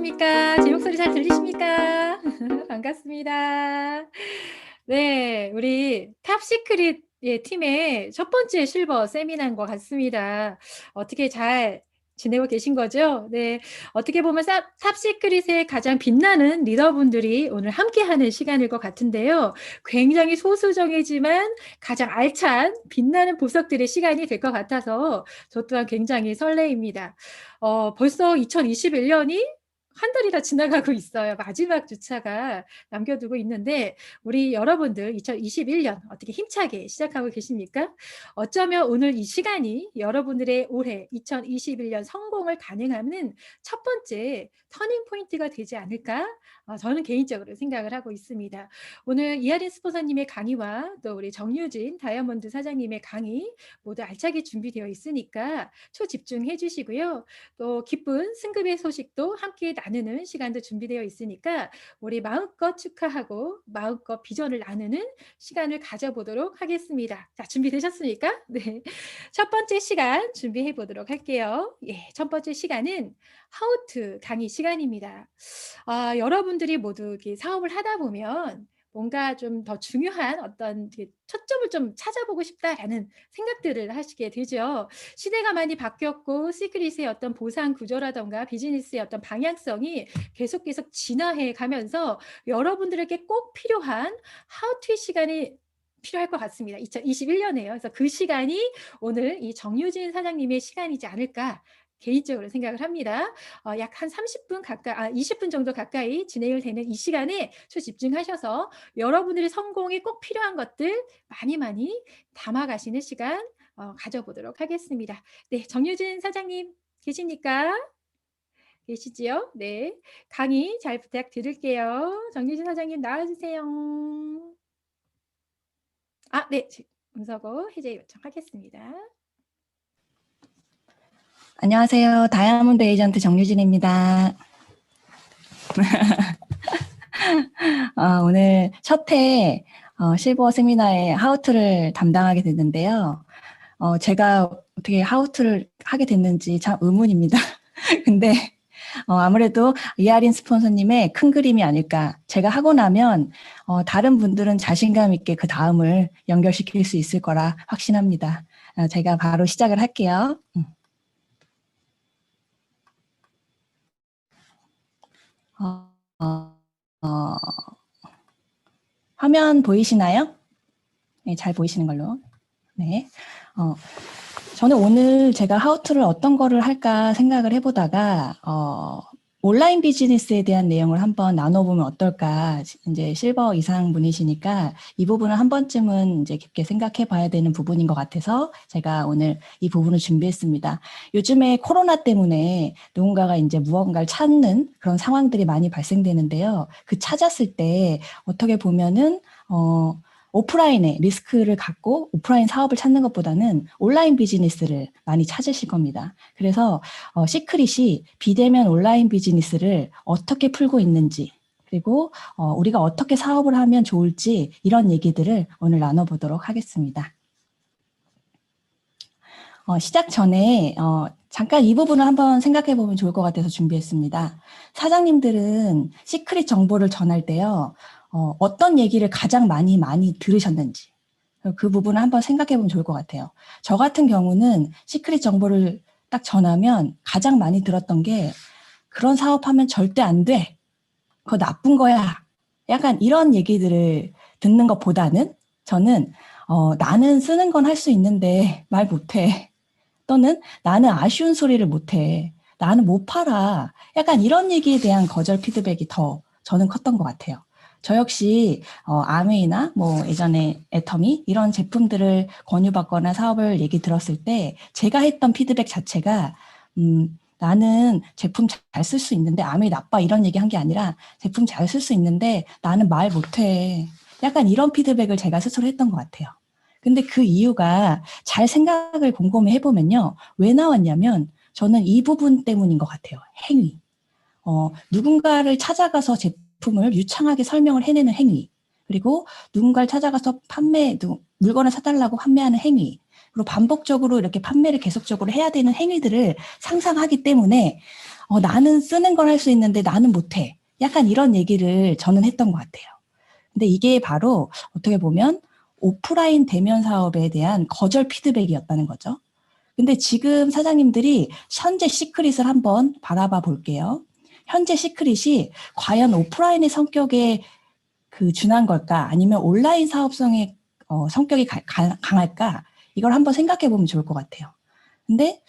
안녕하십니까? 제 목소리 잘 들리십니까? 반갑습니다. 네, 우리 탑시크릿 팀의 첫 번째 실버 세미나인 것 같습니다. 어떻게 잘 지내고 계신 거죠? 네, 어떻게 보면 탑시크릿의 가장 빛나는 리더분들이 오늘 함께하는 시간일 것 같은데요. 굉장히 소수정이지만 가장 알찬 빛나는 보석들의 시간이 될 것 같아서 저 또한 굉장히 설레입니다. 벌써 2021년이 한 달이나 지나가고 있어요. 마지막 주차가 남겨두고 있는데 우리 여러분들 2021년 어떻게 힘차게 시작하고 계십니까? 어쩌면 오늘 이 시간이 여러분들의 올해 2021년 성공을 가능하는 첫 번째 터닝 포인트가 되지 않을까? 저는 개인적으로 생각을 하고 있습니다. 오늘 이하린 스포서님의 강의와 또 우리 정유진 다이아몬드 사장님의 강의 모두 알차게 준비되어 있으니까 초집중해 주시고요. 또 기쁜 승급의 소식도 함께 나누는 시간도 준비되어 있으니까 우리 마음껏 축하하고 마음껏 비전을 나누는 시간을 가져보도록 하겠습니다. 자, 준비되셨습니까? 네. 첫 번째 시간 준비해 보도록 할게요. 예, 첫 번째 시간은 How to 강의 시간입니다. 여러분들이 모두 이렇게 사업을 하다 보면 뭔가 좀 더 중요한 어떤 초점을 좀 찾아보고 싶다라는 생각들을 하시게 되죠. 시대가 많이 바뀌었고 시크릿의 어떤 보상 구조라던가 비즈니스의 어떤 방향성이 계속 진화해 가면서 여러분들에게 꼭 필요한 하우투 시간이 필요할 것 같습니다. 2021년에요. 그래서 그 시간이 오늘 이 정유진 사장님의 시간이지 않을까 개인적으로 생각을 합니다. 약 한 30분 가까이, 20분 정도 가까이 진행을 되는 이 시간에 초집중하셔서 여러분들의 성공에 꼭 필요한 것들 많이 담아가시는 시간 가져보도록 하겠습니다. 네, 정유진 사장님 계십니까? 계시지요? 네, 강의 잘 부탁드릴게요. 정유진 사장님 나와주세요. 네, 음성어 해제 요청하겠습니다. 안녕하세요. 다이아몬드 에이전트 정유진입니다. 오늘 첫 해 실버 세미나의 하우투를 담당하게 됐는데요. 제가 어떻게 하우투를 하게 됐는지 참 의문입니다. 근데 아무래도 이하린 스폰서님의 큰 그림이 아닐까. 제가 하고 나면 다른 분들은 자신감 있게 그 다음을 연결시킬 수 있을 거라 확신합니다. 제가 바로 시작을 할게요. 화면 보이시나요? 네, 잘 보이시는 걸로. 네. 저는 오늘 제가 하우투를 어떤 거를 할까 생각을 해보다가, 온라인 비즈니스에 대한 내용을 한번 나눠보면 어떨까. 이제 실버 이상 분이시니까 이 부분을 한 번쯤은 이제 깊게 생각해 봐야 되는 부분인 것 같아서 제가 오늘 이 부분을 준비했습니다. 요즘에 코로나 때문에 누군가가 이제 무언가를 찾는 그런 상황들이 많이 발생되는데요. 그 찾았을 때 어떻게 보면은, 오프라인에 리스크를 갖고 오프라인 사업을 찾는 것보다는 온라인 비즈니스를 많이 찾으실 겁니다. 그래서 시크릿이 비대면 온라인 비즈니스를 어떻게 풀고 있는지 그리고 우리가 어떻게 사업을 하면 좋을지 이런 얘기들을 오늘 나눠보도록 하겠습니다. 시작 전에 잠깐 이 부분을 한번 생각해 보면 좋을 것 같아서 준비했습니다. 사장님들은 시크릿 정보를 전할 때요. 어떤 얘기를 가장 많이 들으셨는지 그 부분을 한번 생각해 보면 좋을 것 같아요. 저 같은 경우는 시크릿 정보를 딱 전하면 가장 많이 들었던 게 그런 사업하면 절대 안 돼. 그거 나쁜 거야. 약간 이런 얘기들을 듣는 것보다는 저는 나는 쓰는 건 할 수 있는데 말 못해. 또는 나는 아쉬운 소리를 못해. 나는 못 팔아. 약간 이런 얘기에 대한 거절 피드백이 더 저는 컸던 것 같아요. 저 역시 아메이나 뭐 예전에 애터미 이런 제품들을 권유받거나 사업을 얘기 들었을 때 제가 했던 피드백 자체가 나는 제품 잘 쓸 수 있는데 아메이 나빠 이런 얘기 한 게 아니라 제품 잘 쓸 수 있는데 나는 말 못해. 약간 이런 피드백을 제가 스스로 했던 것 같아요. 근데 그 이유가 잘 생각을 곰곰이 해보면요. 왜 나왔냐면 저는 이 부분 때문인 것 같아요. 행위. 누군가를 찾아가서 제품을 유창하게 설명을 해내는 행위. 그리고 누군가를 찾아가서 물건을 사달라고 판매하는 행위. 그리고 반복적으로 이렇게 판매를 계속적으로 해야 되는 행위들을 상상하기 때문에 나는 쓰는 걸 할 수 있는데 나는 못해. 약간 이런 얘기를 저는 했던 것 같아요. 근데 이게 바로 어떻게 보면 오프라인 대면 사업에 대한 거절 피드백이었다는 거죠. 근데 지금 사장님들이 현재 시크릿을 한번 바라봐 볼게요. 현재 시크릿이 과연 오프라인의 성격에 준한 걸까? 아니면 온라인 사업성의 성격이 강할까? 이걸 한번 생각해 보면 좋을 것 같아요. 근데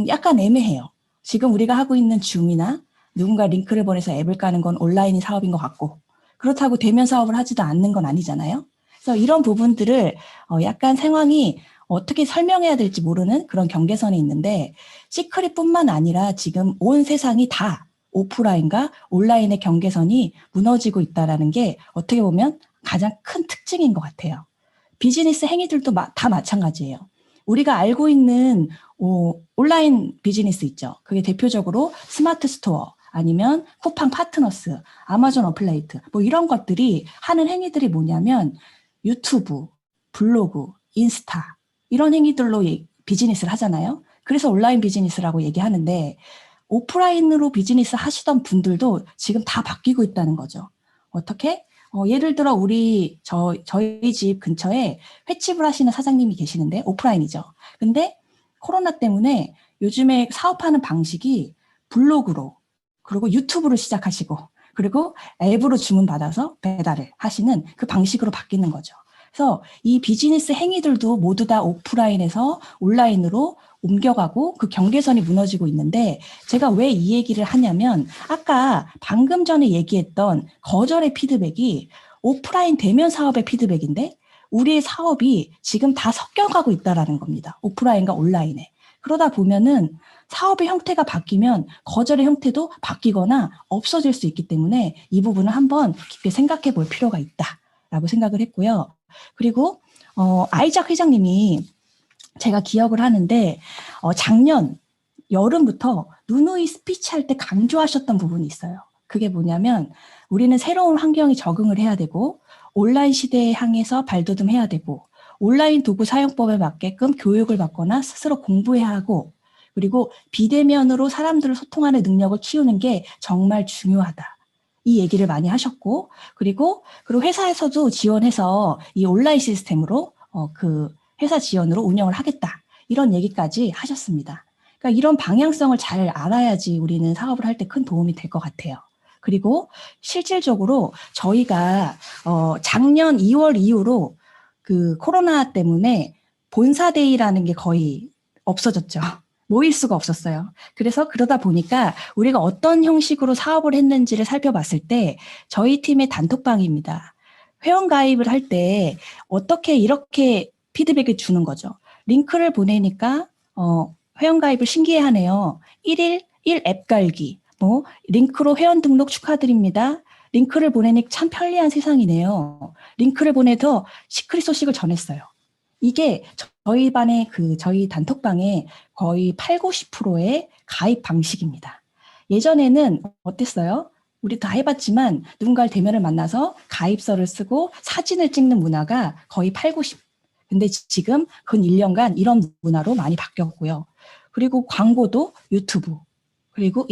약간 애매해요. 지금 우리가 하고 있는 줌이나 누군가 링크를 보내서 앱을 까는 건 온라인 사업인 것 같고, 그렇다고 대면 사업을 하지도 않는 건 아니잖아요. 그래서 이런 부분들을 약간 상황이 어떻게 설명해야 될지 모르는 그런 경계선이 있는데, 시크릿뿐만 아니라 지금 온 세상이 다 오프라인과 온라인의 경계선이 무너지고 있다는 게 어떻게 보면 가장 큰 특징인 것 같아요. 비즈니스 행위들도 다 마찬가지예요. 우리가 알고 있는 온라인 비즈니스 있죠. 그게 대표적으로 스마트 스토어 아니면 쿠팡 파트너스, 아마존 어플레이트 뭐 이런 것들이 하는 행위들이 뭐냐면 유튜브, 블로그, 인스타 이런 행위들로 비즈니스를 하잖아요. 그래서 온라인 비즈니스라고 얘기하는데 오프라인으로 비즈니스 하시던 분들도 지금 다 바뀌고 있다는 거죠. 어떻게? 예를 들어 저희 집 근처에 횟집을 하시는 사장님이 계시는데 오프라인이죠. 근데 코로나 때문에 요즘에 사업하는 방식이 블로그로 그리고 유튜브로 시작하시고 그리고 앱으로 주문받아서 배달을 하시는 그 방식으로 바뀌는 거죠. 그래서 이 비즈니스 행위들도 모두 다 오프라인에서 온라인으로 옮겨가고 그 경계선이 무너지고 있는데 제가 왜 이 얘기를 하냐면 아까 방금 전에 얘기했던 거절의 피드백이 오프라인 대면 사업의 피드백인데 우리의 사업이 지금 다 섞여가고 있다라는 겁니다. 오프라인과 온라인에. 그러다 보면은 사업의 형태가 바뀌면 거절의 형태도 바뀌거나 없어질 수 있기 때문에 이 부분을 한번 깊게 생각해 볼 필요가 있다라고 생각을 했고요. 그리고 아이작 회장님이 제가 기억을 하는데 작년 여름부터 누누이 스피치할 때 강조하셨던 부분이 있어요. 그게 뭐냐면 우리는 새로운 환경에 적응을 해야 되고 온라인 시대에 향해서 발돋움해야 되고 온라인 도구 사용법에 맞게끔 교육을 받거나 스스로 공부해야 하고 그리고 비대면으로 사람들을 소통하는 능력을 키우는 게 정말 중요하다. 이 얘기를 많이 하셨고 그리고 회사에서도 지원해서 이 온라인 시스템으로 회사 지원으로 운영을 하겠다. 이런 얘기까지 하셨습니다. 그러니까 이런 방향성을 잘 알아야지 우리는 사업을 할 때 큰 도움이 될 것 같아요. 그리고 실질적으로 저희가 작년 2월 이후로 코로나 때문에 본사데이라는 게 거의 없어졌죠. 모일 수가 없었어요. 그래서 그러다 보니까 우리가 어떤 형식으로 사업을 했는지를 살펴봤을 때 저희 팀의 단톡방입니다. 회원 가입을 할 때 어떻게 이렇게 피드백을 주는 거죠. 링크를 보내니까 회원 가입을 신기해하네요. 1일 1앱 갈기. 링크로 회원 등록 축하드립니다. 링크를 보내니 참 편리한 세상이네요. 링크를 보내서 시크릿 소식을 전했어요. 이게 저희 반의 저희 단톡방의 거의 8, 90%의 가입 방식입니다. 예전에는 어땠어요? 우리 다 해봤지만 누군가를 대면을 만나서 가입서를 쓰고 사진을 찍는 문화가 거의 8, 90. 근데 지금 근 1년간 이런 문화로 많이 바뀌었고요. 그리고 광고도 유튜브, 그리고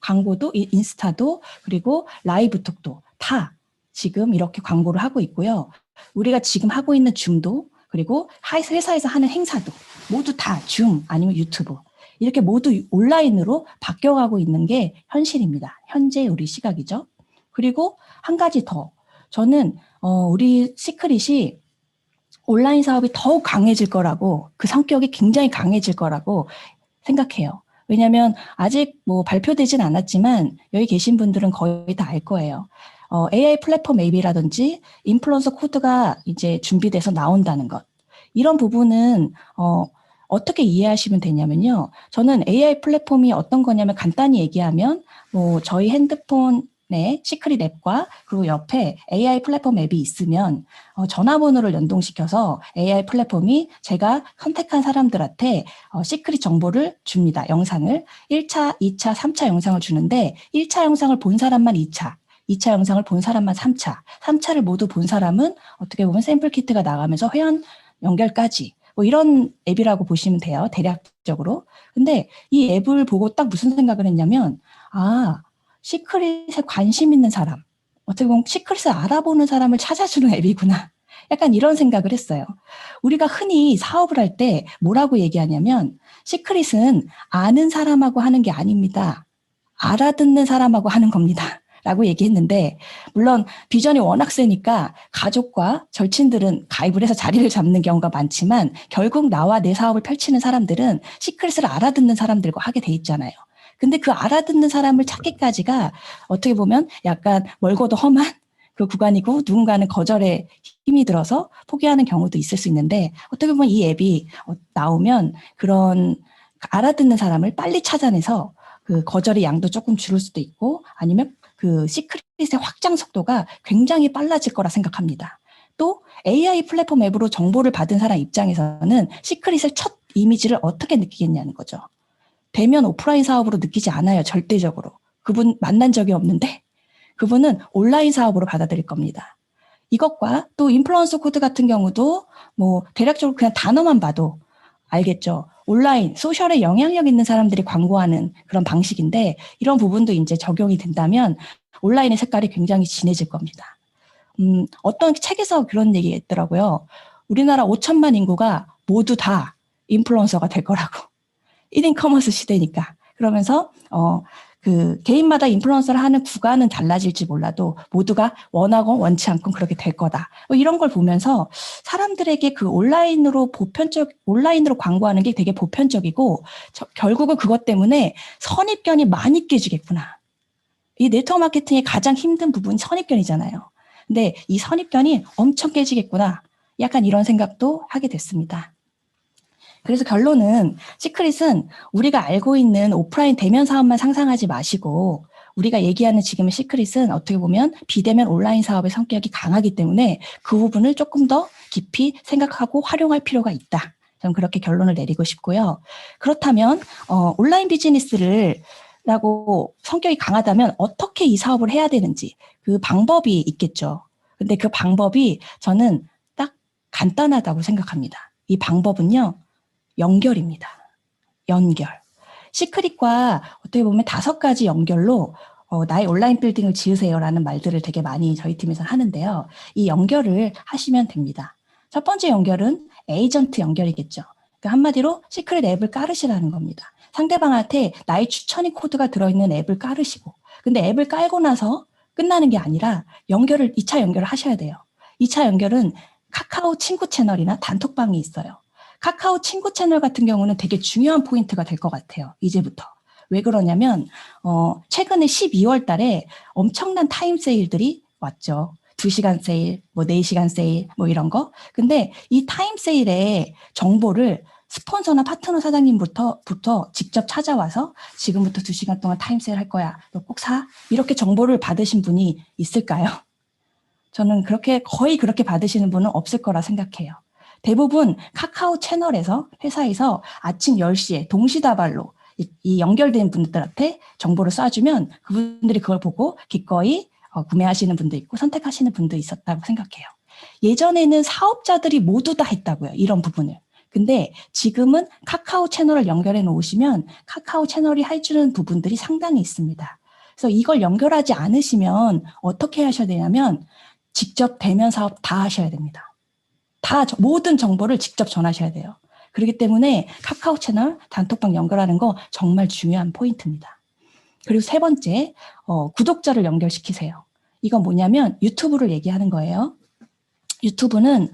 광고도 인스타도, 그리고 라이브톡도 다 지금 이렇게 광고를 하고 있고요. 우리가 지금 하고 있는 줌도, 그리고 회사에서 하는 행사도 모두 다 줌 아니면 유튜브. 이렇게 모두 온라인으로 바뀌어가고 있는 게 현실입니다. 현재 우리 시각이죠. 그리고 한 가지 더. 저는 우리 시크릿이 온라인 사업이 더욱 강해질 거라고 그 성격이 굉장히 강해질 거라고 생각해요. 왜냐하면 아직 발표되진 않았지만 여기 계신 분들은 거의 다 알 거예요. AI 플랫폼 앱이라든지 인플루언서 코드가 이제 준비돼서 나온다는 것. 이런 부분은 어떻게 이해하시면 되냐면요. 저는 AI 플랫폼이 어떤 거냐면 간단히 얘기하면 저희 핸드폰에 시크릿 앱과 그리고 옆에 AI 플랫폼 앱이 있으면 전화번호를 연동시켜서 AI 플랫폼이 제가 선택한 사람들한테 시크릿 정보를 줍니다. 영상을 1차, 2차, 3차 영상을 주는데 1차 영상을 본 사람만 2차, 2차 영상을 본 사람만 3차, 3차를 모두 본 사람은 어떻게 보면 샘플 키트가 나가면서 회원 연결까지 뭐 이런 앱이라고 보시면 돼요. 대략적으로. 근데 이 앱을 보고 딱 무슨 생각을 했냐면, 아, 시크릿에 관심 있는 사람, 어떻게 보면 시크릿을 알아보는 사람을 찾아주는 앱이구나. 약간 이런 생각을 했어요. 우리가 흔히 사업을 할 때 뭐라고 얘기하냐면, 시크릿은 아는 사람하고 하는 게 아닙니다. 알아듣는 사람하고 하는 겁니다. 라고 얘기했는데, 물론 비전이 워낙 세니까 가족과 절친들은 가입을 해서 자리를 잡는 경우가 많지만, 결국 나와 내 사업을 펼치는 사람들은 시크릿을 알아듣는 사람들과 하게 돼 있잖아요. 근데 그 알아듣는 사람을 찾기까지가 어떻게 보면 약간 멀고도 험한 그 구간이고, 누군가는 거절에 힘이 들어서 포기하는 경우도 있을 수 있는데, 어떻게 보면 이 앱이 나오면 그런 알아듣는 사람을 빨리 찾아내서 그 거절의 양도 조금 줄을 수도 있고, 아니면 그 시크릿의 확장 속도가 굉장히 빨라질 거라 생각합니다. 또 AI 플랫폼 앱으로 정보를 받은 사람 입장에서는 시크릿의 첫 이미지를 어떻게 느끼겠냐는 거죠. 대면 오프라인 사업으로 느끼지 않아요. 절대적으로. 그분 만난 적이 없는데 그분은 온라인 사업으로 받아들일 겁니다. 이것과 또 인플루언서 코드 같은 경우도 뭐 대략적으로 그냥 단어만 봐도 알겠죠. 온라인, 소셜에 영향력 있는 사람들이 광고하는 그런 방식인데, 이런 부분도 이제 적용이 된다면 온라인의 색깔이 굉장히 진해질 겁니다. 어떤 책에서 그런 얘기가 있더라고요. 우리나라 5천만 인구가 모두 다 인플루언서가 될 거라고. 1인 커머스 시대니까. 그러면서 그 개인마다 인플루언서를 하는 구간은 달라질지 몰라도 모두가 원하건 원치 않건 그렇게 될 거다. 뭐 이런 걸 보면서 사람들에게 그 온라인으로 광고하는 게 되게 보편적이고, 결국은 그것 때문에 선입견이 많이 깨지겠구나. 이 네트워크 마케팅의 가장 힘든 부분이 선입견이잖아요. 근데 이 선입견이 엄청 깨지겠구나. 약간 이런 생각도 하게 됐습니다. 그래서 결론은 시크릿은 우리가 알고 있는 오프라인 대면 사업만 상상하지 마시고, 우리가 얘기하는 지금의 시크릿은 어떻게 보면 비대면 온라인 사업의 성격이 강하기 때문에 그 부분을 조금 더 깊이 생각하고 활용할 필요가 있다. 저는 그렇게 결론을 내리고 싶고요. 그렇다면 온라인 비즈니스를 라고 성격이 강하다면 어떻게 이 사업을 해야 되는지 그 방법이 있겠죠. 근데 그 방법이 저는 딱 간단하다고 생각합니다. 이 방법은요, 연결입니다. 연결. 시크릿과 어떻게 보면 5가지 연결로 나의 온라인 빌딩을 지으세요라는 말들을 되게 많이 저희 팀에서 하는데요. 이 연결을 하시면 됩니다. 첫 번째 연결은 에이전트 연결이겠죠. 그러니까 한마디로 시크릿 앱을 깔으시라는 겁니다. 상대방한테 나의 추천이 코드가 들어있는 앱을 깔으시고, 근데 앱을 깔고 나서 끝나는 게 아니라 2차 연결을 하셔야 돼요. 2차 연결은 카카오 친구 채널이나 단톡방이 있어요. 카카오 친구 채널 같은 경우는 되게 중요한 포인트가 될 것 같아요. 이제부터. 왜 그러냐면 최근에 12월 달에 엄청난 타임 세일들이 왔죠. 2시간 세일, 뭐 4시간 세일, 뭐 이런 거. 근데 이 타임 세일의 정보를 스폰서나 파트너 사장님부터 직접 찾아와서 지금부터 2시간 동안 타임 세일 할 거야. 너 꼭 사. 이렇게 정보를 받으신 분이 있을까요? 저는 거의 그렇게 받으시는 분은 없을 거라 생각해요. 대부분 카카오 채널에서 회사에서 아침 10시에 동시다발로 이 연결된 분들한테 정보를 쏴주면 그분들이 그걸 보고 기꺼이 구매하시는 분도 있고 선택하시는 분도 있었다고 생각해요. 예전에는 사업자들이 모두 다 했다고요. 이런 부분을. 근데 지금은 카카오 채널을 연결해 놓으시면 카카오 채널이 해주는 부분들이 상당히 있습니다. 그래서 이걸 연결하지 않으시면 어떻게 하셔야 되냐면 직접 대면 사업 다 하셔야 됩니다. 모든 정보를 직접 전하셔야 돼요. 그렇기 때문에 카카오 채널, 단톡방 연결하는 거 정말 중요한 포인트입니다. 그리고 세 번째, 구독자를 연결시키세요. 이건 뭐냐면 유튜브를 얘기하는 거예요. 유튜브는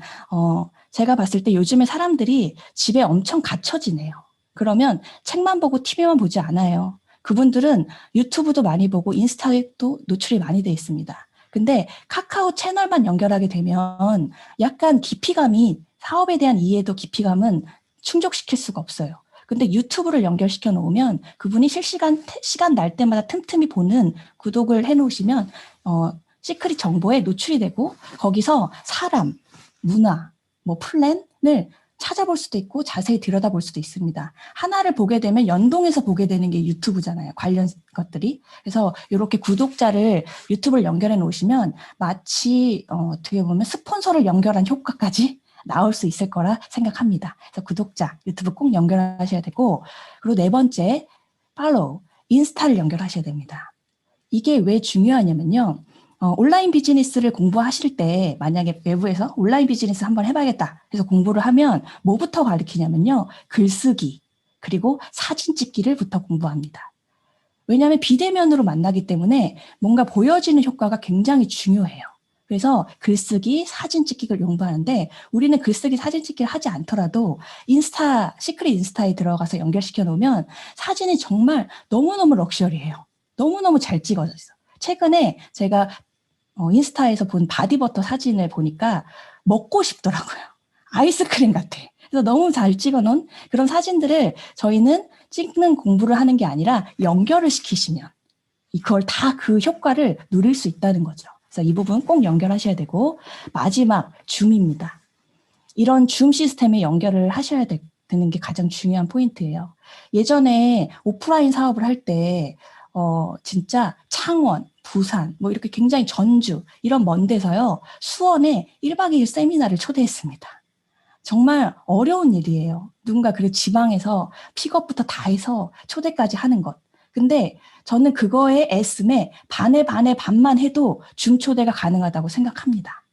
제가 봤을 때 요즘에 사람들이 집에 엄청 갇혀 지내요. 그러면 책만 보고 TV만 보지 않아요. 그분들은 유튜브도 많이 보고 인스타에도 노출이 많이 돼 있습니다. 근데 카카오 채널만 연결하게 되면 약간 사업에 대한 이해도 깊이감은 충족시킬 수가 없어요. 근데 유튜브를 연결시켜 놓으면 그분이 시간 날 때마다 틈틈이 보는 구독을 해 놓으시면 시크릿 정보에 노출이 되고 거기서 사람, 문화, 뭐 플랜을 찾아볼 수도 있고 자세히 들여다볼 수도 있습니다. 하나를 보게 되면 연동해서 보게 되는 게 유튜브잖아요. 관련 것들이. 그래서 이렇게 구독자를 유튜브를 연결해 놓으시면 마치 어떻게 보면 스폰서를 연결한 효과까지 나올 수 있을 거라 생각합니다. 그래서 구독자, 유튜브 꼭 연결하셔야 되고, 그리고 네 번째, 팔로우, 인스타를 연결하셔야 됩니다. 이게 왜 중요하냐면요. 온라인 비즈니스를 공부하실 때 만약에 외부에서 온라인 비즈니스 한번 해봐야겠다. 그래서 공부를 하면 뭐부터 가르치냐면요. 글쓰기, 그리고 사진 찍기를부터 공부합니다. 왜냐하면 비대면으로 만나기 때문에 뭔가 보여지는 효과가 굉장히 중요해요. 그래서 글쓰기, 사진 찍기를 공부하는데 우리는 글쓰기, 사진 찍기를 하지 않더라도 인스타, 시크릿 인스타에 들어가서 연결시켜 놓으면 사진이 정말 너무너무 럭셔리해요. 너무너무 잘 찍어져 있어. 최근에 제가 인스타에서 본 바디버터 사진을 보니까 먹고 싶더라고요. 아이스크림 같아. 그래서 너무 잘 찍어놓은 그런 사진들을 저희는 찍는 공부를 하는 게 아니라 연결을 시키시면 이걸 다 그 효과를 누릴 수 있다는 거죠. 그래서 이 부분 꼭 연결하셔야 되고 마지막 줌입니다. 이런 줌 시스템에 연결을 하셔야 되는 게 가장 중요한 포인트예요. 예전에 오프라인 사업을 할 때 진짜 창원, 부산, 뭐 이렇게 굉장히 전주 이런 먼 데서요. 수원에 1박 2일 세미나를 초대했습니다. 정말 어려운 일이에요. 누군가 그래 지방에서 픽업부터 다 해서 초대까지 하는 것. 근데 저는 그거에 애씀에 반에 반만 해도 줌 초대가 가능하다고 생각합니다.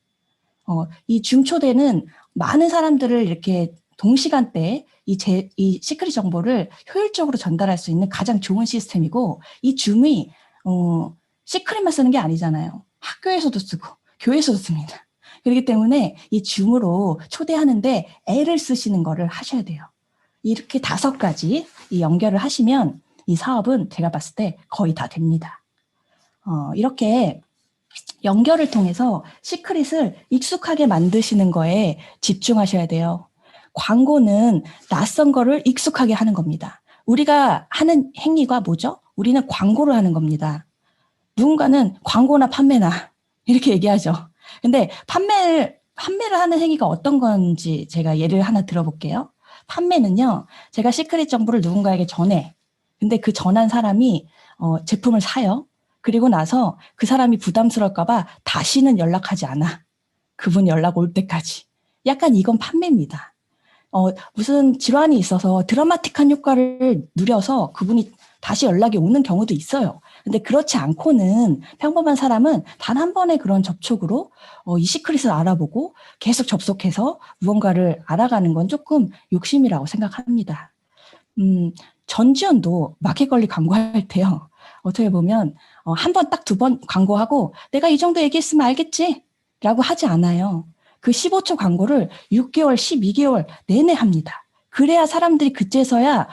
이 줌 초대는 많은 사람들을 이렇게 동시간대에 이 시크릿 정보를 효율적으로 전달할 수 있는 가장 좋은 시스템이고 이 줌이 시크릿만 쓰는 게 아니잖아요. 학교에서도 쓰고 교회에서도 씁니다. 그렇기 때문에 이 줌으로 초대하는데 애를 쓰시는 거를 하셔야 돼요. 이렇게 5가지 이 연결을 하시면 이 사업은 제가 봤을 때 거의 다 됩니다. 이렇게 연결을 통해서 시크릿을 익숙하게 만드시는 거에 집중하셔야 돼요. 광고는 낯선 거를 익숙하게 하는 겁니다. 우리가 하는 행위가 뭐죠? 우리는 광고를 하는 겁니다. 누군가는 광고나 판매나 이렇게 얘기하죠. 근데 판매를 하는 행위가 어떤 건지 제가 예를 하나 들어볼게요. 판매는요, 제가 시크릿 정보를 누군가에게 전해. 근데 그 전한 사람이 제품을 사요. 그리고 나서 그 사람이 부담스러울까봐 다시는 연락하지 않아. 그분 연락 올 때까지. 약간 이건 판매입니다. 무슨 질환이 있어서 드라마틱한 효과를 누려서 그분이 다시 연락이 오는 경우도 있어요. 근데 그렇지 않고는 평범한 사람은 단 한 번의 그런 접촉으로 이 시크릿을 알아보고 계속 접속해서 무언가를 알아가는 건 조금 욕심이라고 생각합니다. 전지현도 마켓컬리 광고할 때요. 어떻게 보면 한 번 딱 2번 광고하고 내가 이 정도 얘기했으면 알겠지? 라고 하지 않아요. 그 15초 광고를 6개월, 12개월 내내 합니다. 그래야 사람들이 그제서야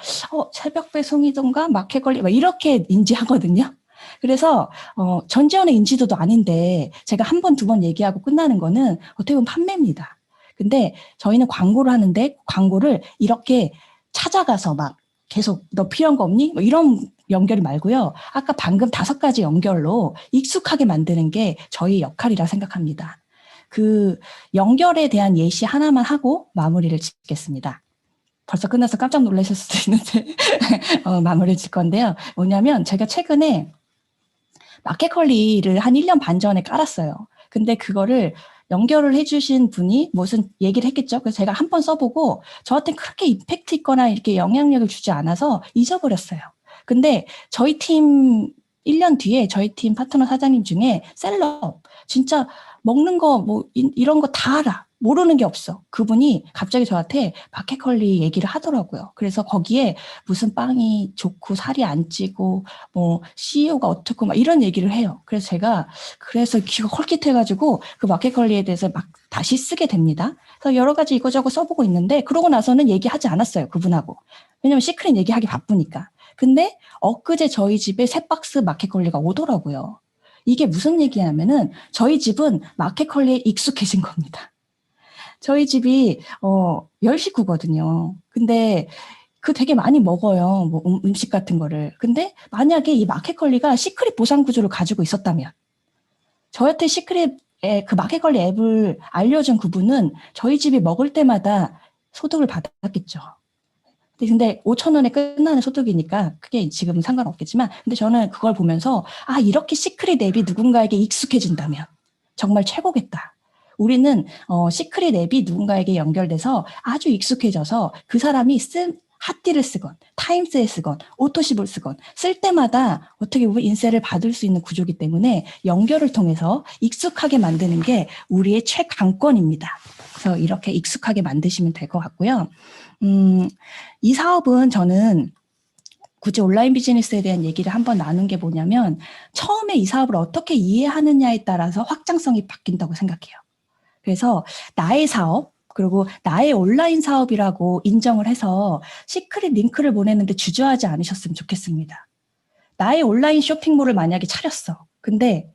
새벽 배송이던가 마켓컬리 이렇게 인지하거든요. 그래서 전지현의 인지도도 아닌데 제가 한 번, 2번 얘기하고 끝나는 거는 어떻게 보면 판매입니다. 근데 저희는 광고를 하는데 광고를 이렇게 찾아가서 막 계속 너 필요한 거 없니? 뭐 이런 연결이 말고요. 아까 방금 5가지 연결로 익숙하게 만드는 게 저희 역할이라 생각합니다. 그 연결에 대한 예시 하나만 하고 마무리를 짓겠습니다. 벌써 끝나서 깜짝 놀라실 수도 있는데 마무리를 짓 건데요. 뭐냐면 제가 최근에 마켓컬리를 한 1년 반 전에 깔았어요. 근데 그거를 연결을 해주신 분이 무슨 얘기를 했겠죠. 그래서 제가 한 번 써보고 저한테 그렇게 임팩트 있거나 이렇게 영향력을 주지 않아서 잊어버렸어요. 근데 저희 팀 1년 뒤에 저희 팀 파트너 사장님 중에 셀럽 진짜 먹는 거 뭐 이런 거 다 알아. 모르는 게 없어. 그분이 갑자기 저한테 마켓컬리 얘기를 하더라고요. 그래서 거기에 무슨 빵이 좋고 살이 안 찌고 뭐 CEO가 어떻고 막 이런 얘기를 해요. 그래서 제가 그래서 귀가 헐깃해가지고 그 마켓컬리에 대해서 막 다시 쓰게 됩니다. 그래서 여러 가지 이거저거 써보고 있는데 그러고 나서는 얘기하지 않았어요. 그분하고. 왜냐면 시크릿 얘기하기 바쁘니까. 근데 엊그제 저희 집에 3박스 마켓컬리가 오더라고요. 이게 무슨 얘기냐면은 저희 집은 마켓컬리에 익숙해진 겁니다. 저희 집이 10식구거든요. 근데 그 되게 많이 먹어요. 뭐 음식 같은 거를. 근데 만약에 이 마켓컬리가 시크릿 보상 구조를 가지고 있었다면 저한테 시크릿의 그 마켓컬리 앱을 알려준 그분은 저희 집이 먹을 때마다 소득을 받았겠죠. 근데 5,000원에 끝나는 소득이니까 그게 지금은 상관없겠지만 근데 저는 그걸 보면서 이렇게 시크릿 앱이 누군가에게 익숙해진다면 정말 최고겠다. 우리는 시크릿 앱이 누군가에게 연결돼서 아주 익숙해져서 그 사람이 쓴 핫딜을 쓰건 타임스에 쓰건 오토십을 쓰건 쓸 때마다 어떻게 보면 인쇄를 받을 수 있는 구조이기 때문에 연결을 통해서 익숙하게 만드는 게 우리의 최강권입니다. 그래서 이렇게 익숙하게 만드시면 될 것 같고요. 이 사업은 저는 굳이 온라인 비즈니스에 대한 얘기를 한번 나눈 게 뭐냐면 처음에 이 사업을 어떻게 이해하느냐에 따라서 확장성이 바뀐다고 생각해요. 그래서 나의 사업 그리고 나의 온라인 사업이라고 인정을 해서 시크릿 링크를 보내는데 주저하지 않으셨으면 좋겠습니다. 나의 온라인 쇼핑몰을 만약에 차렸어. 근데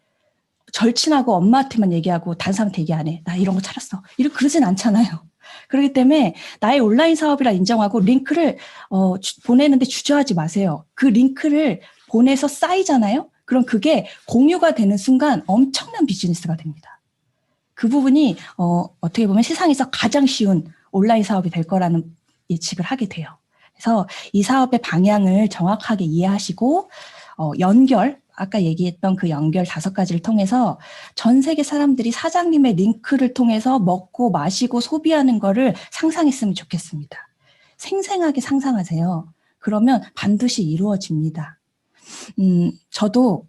절친하고 엄마한테만 얘기하고 다른 사람한테 얘기 안 해. 나 이런 거 차렸어. 이렇게 그러진 않잖아요. 그렇기 때문에 나의 온라인 사업이라 인정하고 링크를 보내는데 주저하지 마세요. 그 링크를 보내서 쌓이잖아요. 그럼 그게 공유가 되는 순간 엄청난 비즈니스가 됩니다. 그 부분이 어떻게 보면 세상에서 가장 쉬운 온라인 사업이 될 거라는 예측을 하게 돼요. 그래서 이 사업의 방향을 정확하게 이해하시고 연결, 아까 얘기했던 그 연결 5가지를 통해서 전 세계 사람들이 사장님의 링크를 통해서 먹고 마시고 소비하는 거를 상상했으면 좋겠습니다. 생생하게 상상하세요. 그러면 반드시 이루어집니다. 저도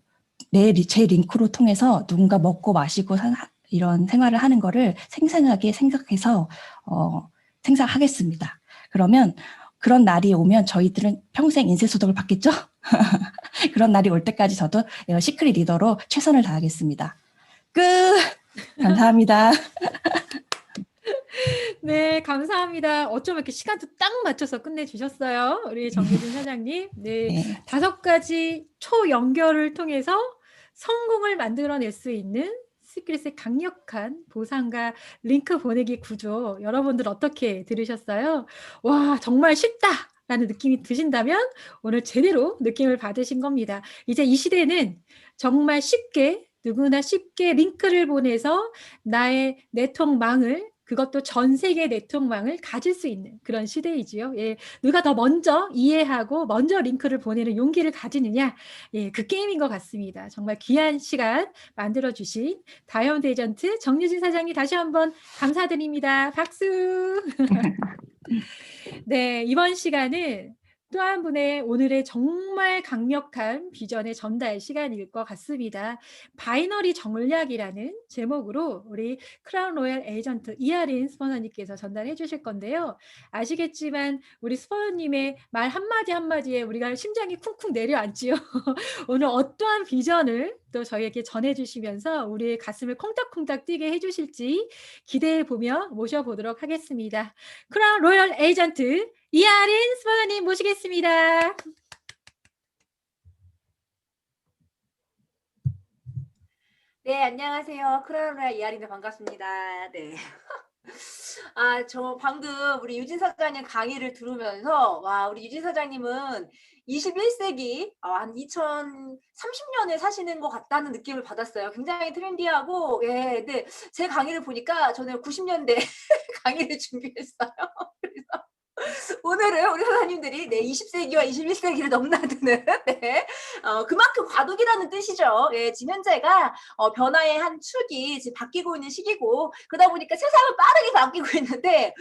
제 링크로 통해서 누군가 먹고 마시고 이런 생활을 하는 거를 생생하게 생각해서 생각하겠습니다. 그러면 그런 날이 오면 저희들은 평생 인쇄소득을 받겠죠? 그런 날이 올 때까지 저도 시크릿 리더로 최선을 다하겠습니다. 끝! 감사합니다. 네, 감사합니다. 어쩜 이렇게 시간도 딱 맞춰서 끝내주셨어요. 우리 정유진 사장님. 네, 네. 5가지 초연결을 통해서 성공을 만들어낼 수 있는 시크릿의 강력한 보상과 링크 보내기 구조. 여러분들 어떻게 들으셨어요? 와, 정말 쉽다라는 느낌이 드신다면 오늘 제대로 느낌을 받으신 겁니다. 이제 이 시대는 정말 쉽게 누구나 쉽게 링크를 보내서 나의 네트워크망을 그것도 전 세계 네트워크망을 가질 수 있는 그런 시대이지요. 예, 누가 더 먼저 이해하고 먼저 링크를 보내는 용기를 가지느냐, 예, 그 게임인 것 같습니다. 정말 귀한 시간 만들어주신 다이아몬드 에이전트 정유진 사장님 다시 한번 감사드립니다. 박수. 네, 이번 시간은 또 한 분의 오늘의 정말 강력한 비전의 전달 시간일 것 같습니다. 바이너리 전략이라는 제목으로 우리 크라운 로얄 에이전트 이하린 스포너님께서 전달해 주실 건데요. 아시겠지만 우리 스포너님의 말 한마디 한마디에 우리가 심장이 쿵쿵 내려앉지요. 오늘 어떠한 비전을 또 저희에게 전해주시면서 우리의 가슴을 콩닥콩닥 뛰게 해주실지 기대해 보며 모셔보도록 하겠습니다. 크라운 로얄 에이전트 이하린 스포너님 모시겠습니다. 네, 안녕하세요. 크라우라 이하린입니다. 반갑습니다. 네. 저 방금 우리 유진 사장님 강의를 들으면서, 와, 우리 유진 사장님은 21세기, 한 2030년에 사시는 것 같다는 느낌을 받았어요. 굉장히 트렌디하고, 예, 근데 제 강의를 보니까 저는 90년대 강의를 준비했어요. 그래서 오늘은 우리 사장님들이 20세기와 21세기를 넘나드는 그만큼 과도기라는 뜻이죠. 예, 지금 현재가 변화의 한 축이 지금 바뀌고 있는 시기고 그러다 보니까 세상은 빠르게 바뀌고 있는데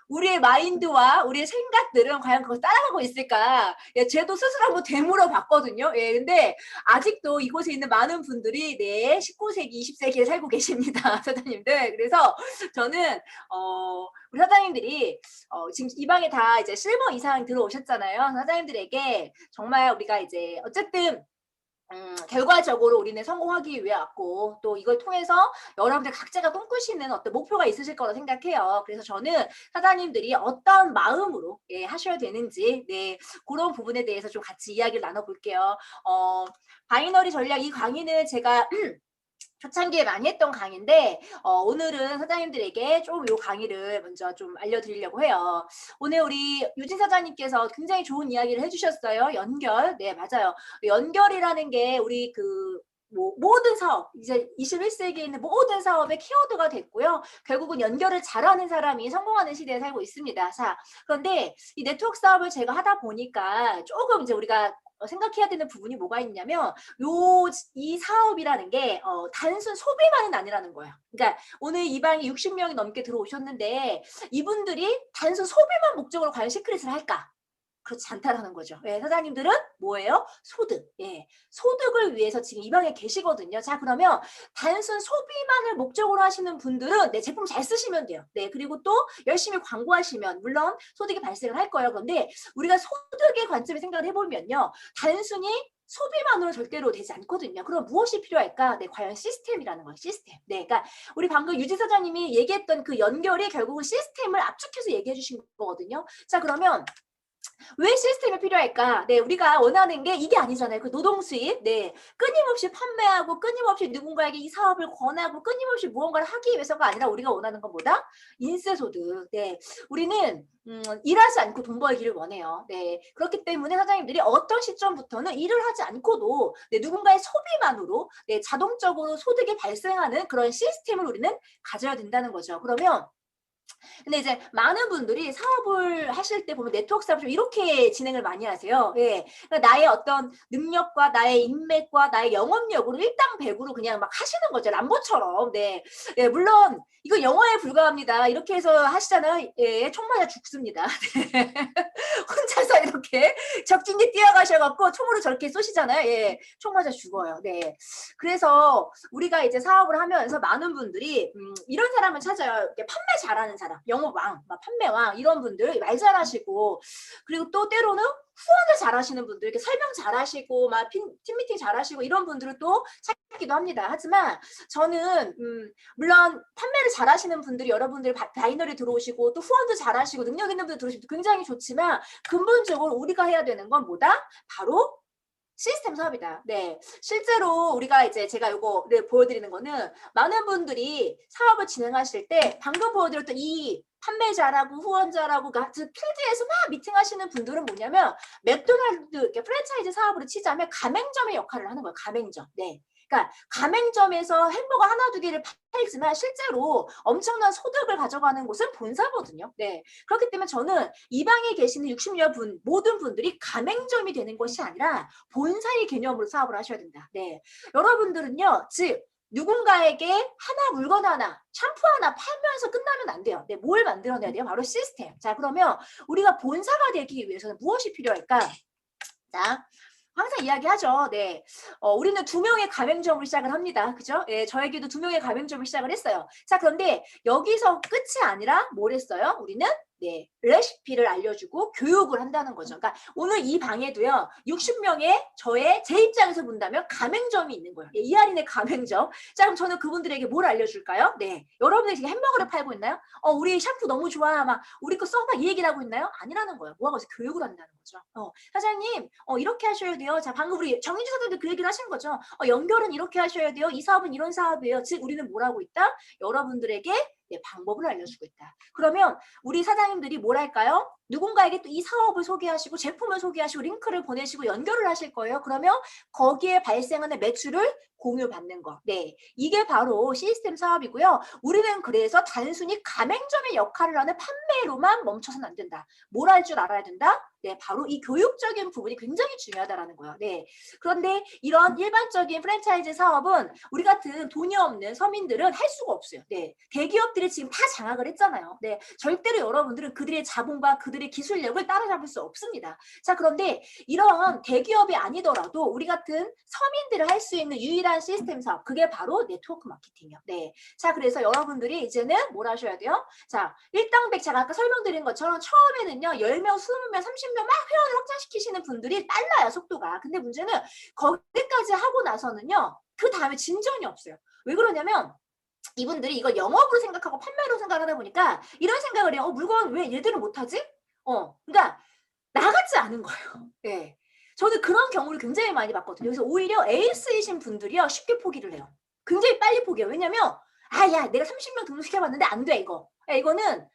우리의 마인드와 우리의 생각들은 과연 그걸 따라가고 있을까? 예, 저도 스스로 한번 되물어 봤거든요. 예, 근데 아직도 이곳에 있는 많은 분들이 19세기, 20세기에 살고 계십니다. 사장님들. 그래서 저는 우리 사장님들이 지금 이 방에 다 이제 실버 이상 들어오셨잖아요. 사장님들에게 정말 우리가 이제 어쨌든 결과적으로 우리는 성공하기 위해 왔고 또 이걸 통해서 여러분들 각자가 꿈꾸시는 어떤 목표가 있으실 거라 생각해요. 그래서 저는 사장님들이 어떤 마음으로 하셔야 되는지 그런 부분에 대해서 좀 같이 이야기를 나눠볼게요. 바이너리 전략 이 강의는 제가 초창기에 많이 했던 강의인데 오늘은 사장님들에게 좀 이 강의를 먼저 좀 알려드리려고 해요. 오늘 우리 유진 사장님께서 굉장히 좋은 이야기를 해주셨어요. 연결. 네, 맞아요. 연결이라는 게 우리 모든 사업, 이제 21세기에 있는 모든 사업의 키워드가 됐고요. 결국은 연결을 잘하는 사람이 성공하는 시대에 살고 있습니다. 자, 그런데 이 네트워크 사업을 제가 하다 보니까 조금 이제 우리가 생각해야 되는 부분이 뭐가 있냐면 이 사업이라는 게 단순 소비만은 아니라는 거예요. 그러니까 오늘 이 방에 60명이 넘게 들어오셨는데 이분들이 단순 소비만 목적으로 과연 시크릿을 할까? 그렇지 않다라는 거죠. 예, 사장님들은 뭐예요? 소득. 예, 소득을 위해서 지금 이 방에 계시거든요. 자, 그러면 단순 소비만을 목적으로 하시는 분들은 내 제품 잘 쓰시면 돼요. 네, 그리고 또 열심히 광고하시면 물론 소득이 발생을 할 거예요. 그런데 우리가 소득의 관점에 생각을 해보면요. 단순히 소비만으로 절대로 되지 않거든요. 그럼 무엇이 필요할까? 네, 과연 시스템이라는 거예요. 시스템. 네, 그러니까 우리 방금 유지 사장님이 얘기했던 그 연결이 결국은 시스템을 압축해서 얘기해 주신 거거든요. 자, 그러면 왜 시스템이 필요할까? 네, 우리가 원하는 게 이게 아니잖아요. 그 노동 수입. 네, 끊임없이 판매하고 끊임없이 누군가에게 이 사업을 권하고 끊임없이 무언가를 하기 위해서가 아니라 우리가 원하는 건 뭐다? 인세소득. 네, 우리는 일하지 않고 돈 벌기를 원해요. 네, 그렇기 때문에 사장님들이 어떤 시점부터는 일을 하지 않고도 네, 누군가의 소비만으로 네, 자동적으로 소득이 발생하는 그런 시스템을 우리는 가져야 된다는 거죠. 그러면 근데 이제 많은 분들이 사업을 하실 때 보면 네트워크 사업을 좀 이렇게 진행을 많이 하세요. 예. 그러니까 나의 어떤 능력과 나의 인맥과 나의 영업력으로 일당백으로 그냥 막 하시는 거죠. 람보처럼. 네. 예, 물론 이거 영어에 불과합니다. 이렇게 해서 하시잖아요. 예, 총 맞아 죽습니다. 네. 혼자서 이렇게 적진기 뛰어가셔갖고 총으로 저렇게 쏘시잖아요. 예, 총 맞아 죽어요. 네. 그래서 우리가 이제 사업을 하면서 많은 분들이 이런 사람을 찾아요. 판매 잘하는 사람, 영업왕, 판매왕 이런 분들 말 잘하시고 그리고 또 때로는 후원을 잘하시는 분들, 이렇게 설명 잘하시고 팀미팅 잘하시고 이런 분들을 또 찾기도 합니다. 하지만 저는 물론 판매를 잘하시는 분들이 여러분들 바이너리 들어오시고 또 후원도 잘하시고 능력 있는 분들 들어오시면 굉장히 좋지만 근본적으로 우리가 해야 되는 건 뭐다? 바로 시스템 사업이다. 네, 실제로 우리가 이제 제가 이거 보여드리는 거는 많은 분들이 사업을 진행하실 때 방금 보여드렸던 이 판매자라고 후원자라고 같은 필드에서 막 미팅하시는 분들은 뭐냐면 맥도날드 이렇게 프랜차이즈 사업으로 치자면 가맹점의 역할을 하는 거예요. 가맹점. 네. 그러니까 가맹점에서 햄버거 하나 두 개를 팔지만 실제로 엄청난 소득을 가져가는 곳은 본사거든요. 네. 그렇기 때문에 저는 이 방에 계시는 60여 분 모든 분들이 가맹점이 되는 것이 아니라 본사의 개념으로 사업을 하셔야 된다. 네. 여러분들은요. 즉 누군가에게 물건 하나, 샴푸 하나 팔면서 끝나면 안 돼요. 네, 뭘 만들어내야 돼요? 바로 시스템. 자, 그러면 우리가 본사가 되기 위해서는 무엇이 필요할까? 자, 항상 이야기하죠. 네, 우리는 2명의 가맹점을 시작을 합니다. 그죠? 예, 저에게도 2명의 가맹점을 시작을 했어요. 자, 그런데 여기서 끝이 아니라 뭘 했어요? 우리는 네, 레시피를 알려주고 교육을 한다는 거죠. 그러니까 오늘 이 방에도요, 60명의 제 입장에서 본다면 가맹점이 있는 거예요. 예, 이하린의 가맹점. 자, 그럼 저는 그분들에게 뭘 알려줄까요? 네, 여러분들이 지금 햄버거를 팔고 있나요? 우리 샴푸 너무 좋아. 우리 거 써봐. 이 얘기를 하고 있나요? 아니라는 거예요. 뭐하고 해서 교육을 한다는 거죠. 사장님, 이렇게 하셔야 돼요. 자, 방금 우리 정인주 사장님도 그 얘기를 하신 거죠. 연결은 이렇게 하셔야 돼요. 이 사업은 이런 사업이에요. 즉, 우리는 뭘 하고 있다? 여러분들에게 네, 방법을 알려주고 있다. 그러면 우리 사장님들이 뭘 할까요? 누군가에게 또 이 사업을 소개하시고 제품을 소개하시고 링크를 보내시고 연결을 하실 거예요. 그러면 거기에 발생하는 매출을 공유받는 거. 네, 이게 바로 시스템 사업이고요. 우리는 그래서 단순히 가맹점의 역할을 하는 판매로만 멈춰서는 안 된다. 뭘 할 줄 알아야 된다? 네, 바로 이 교육적인 부분이 굉장히 중요하다라는 거예요. 네, 그런데 이런 일반적인 프랜차이즈 사업은 우리 같은 돈이 없는 서민들은 할 수가 없어요. 네, 대기업들이 지금 다 장악을 했잖아요. 네, 절대로 여러분들은 그들의 자본과 그들의 기술력을 따라잡을 수 없습니다. 자, 그런데 이런 대기업이 아니더라도 우리 같은 서민들을 할 수 있는 유일한 시스템 사업, 그게 바로 네트워크 마케팅이요. 네, 자, 그래서 여러분들이 이제는 뭘 하셔야 돼요? 자, 일당백 제가 아까 설명드린 것처럼 처음에는요 10명, 20명, 30명 막 회원을 확장시키시는 분들이 빨라요, 속도가. 근데 문제는 거기까지 하고 나서는요 그 다음에 진전이 없어요. 왜 그러냐면 이분들이 이걸 영업으로 생각하고 판매로 생각하다 보니까 이런 생각을 해요. 물건 왜 얘들은 못하지? 그러니까 나같지 않은 거예요. 네. 저는 그런 경우를 굉장히 많이 봤거든요. 그래서 오히려 에이스이신 분들이요 쉽게 포기를 해요. 굉장히 빨리 포기해요. 왜냐면 야, 내가 30명 등록시켜봤는데 안 돼, 이거. 야, 이거는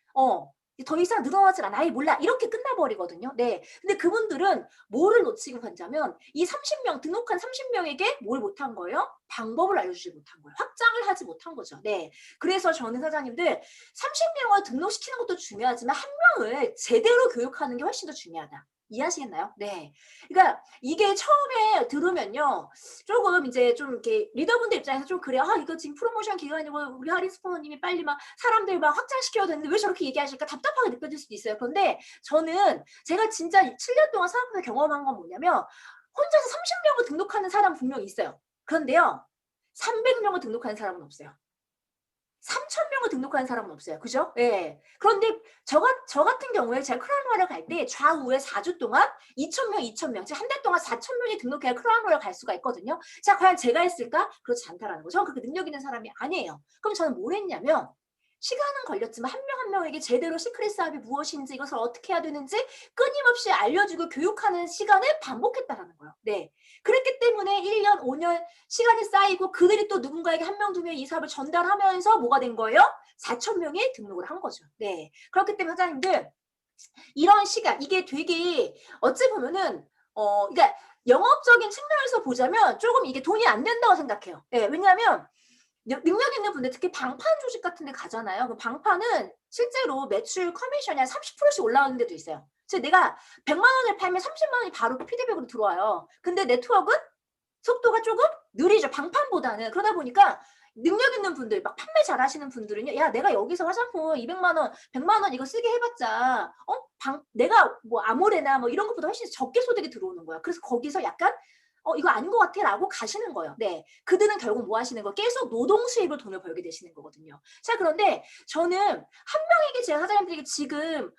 더 이상 늘어나지 않아. 아예 몰라. 이렇게 끝나버리거든요. 네. 근데 그분들은 뭐를 놓치고 간다면 이 30명, 등록한 30명에게 뭘 못한 거예요? 방법을 알려주지 못한 거예요. 확장을 하지 못한 거죠. 네. 그래서 저는 사장님들 30명을 등록시키는 것도 중요하지만 한 명을 제대로 교육하는 게 훨씬 더 중요하다. 이해하시겠나요? 네. 그러니까 이게 처음에 들으면요. 조금 이제 좀 이렇게 리더분들 입장에서 좀 그래요. 아, 이거 지금 프로모션 기간이고 우리 하리 스포너님이 빨리 막 사람들 막 확장시켜야 되는데 왜 저렇게 얘기하실까 답답하게 느껴질 수도 있어요. 그런데 저는 제가 진짜 7년 동안 사업에서 경험한 건 뭐냐면 혼자서 30명을 등록하는 사람 분명히 있어요. 그런데요. 300명을 등록하는 사람은 없어요. 3,000명을 등록하는 사람은 없어요. 그죠? 예. 그런데 저 같은 경우에 제가 크라운로얄을 갈 때 좌우에 4주 동안 2,000명, 2,000명, 즉 한 달 동안 4,000명이 등록해야 크라운로얄 갈 수가 있거든요. 자, 과연 제가 했을까? 그렇지 않다라는 거죠. 저는 그렇게 능력 있는 사람이 아니에요. 그럼 저는 뭘 했냐면 시간은 걸렸지만 한 명 한 명에게 제대로 시크릿 사업이 무엇인지 이것을 어떻게 해야 되는지 끊임없이 알려주고 교육하는 시간을 반복했다라는 거예요. 네. 그랬기 때문에 1년, 5년 시간이 쌓이고 그들이 또 누군가에게 한 명, 두 명 이 사업을 전달하면서 뭐가 된 거예요? 4,000명이 등록을 한 거죠. 네. 그렇기 때문에 사장님들 이런 시간 이게 되게 어찌 보면은 그러니까 영업적인 측면에서 보자면 조금 이게 돈이 안 된다고 생각해요. 네. 왜냐하면 능력 있는 분들 특히 방판 조직 같은 데 가잖아요. 그 방판은 실제로 매출 커미션이 한 30%씩 올라오는 데도 있어요. 그래서 내가 100만 원을 팔면 30만 원이 바로 피드백으로 들어와요. 근데 네트워크는 속도가 조금 느리죠. 방판보다는. 그러다 보니까 능력 있는 분들, 막 판매 잘하시는 분들은요. 야, 내가 여기서 화장품 200만 원, 100만 원 이거 쓰게 해봤자 내가 뭐 아모레나 뭐 이런 것보다 훨씬 적게 소득이 들어오는 거야. 그래서 거기서 약간 이거 아닌 것 같아 라고 가시는 거예요. 네. 그들은 결국 뭐 하시는 거 계속 노동 수입으로 돈을 벌게 되시는 거거든요. 자, 그런데 저는 한 명에게 제가 사장님들에게 지금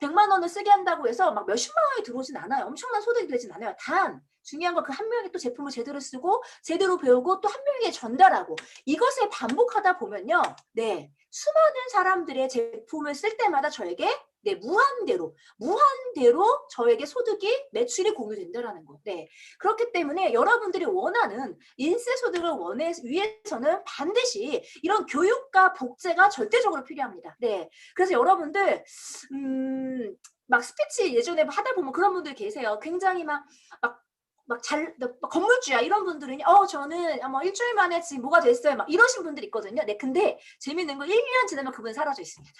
100만 원을 쓰게 한다고 해서 막 몇십만 원이 들어오진 않아요. 엄청난 소득이 되진 않아요. 단 중요한 건 그 한 명이 또 제품을 제대로 쓰고 제대로 배우고 또 한 명에게 전달하고 이것을 반복하다 보면요. 네. 수많은 사람들의 제품을 쓸 때마다 저에게 네, 무한대로 저에게 소득이 매출이 공유된다라는 거. 네. 그렇기 때문에 여러분들이 원하는 인세 소득을 위해서는 반드시 이런 교육과 복제가 절대적으로 필요합니다. 네. 그래서 여러분들 막 스피치 예전에 하다 보면 그런 분들 계세요. 굉장히 막 건물주야 이런 분들은 저는 뭐 일주일 만에 지금 뭐가 됐어요 막 이러신 분들 있거든요. 네, 근데 재밌는 건 1년 지나면 그분 사라져 있습니다.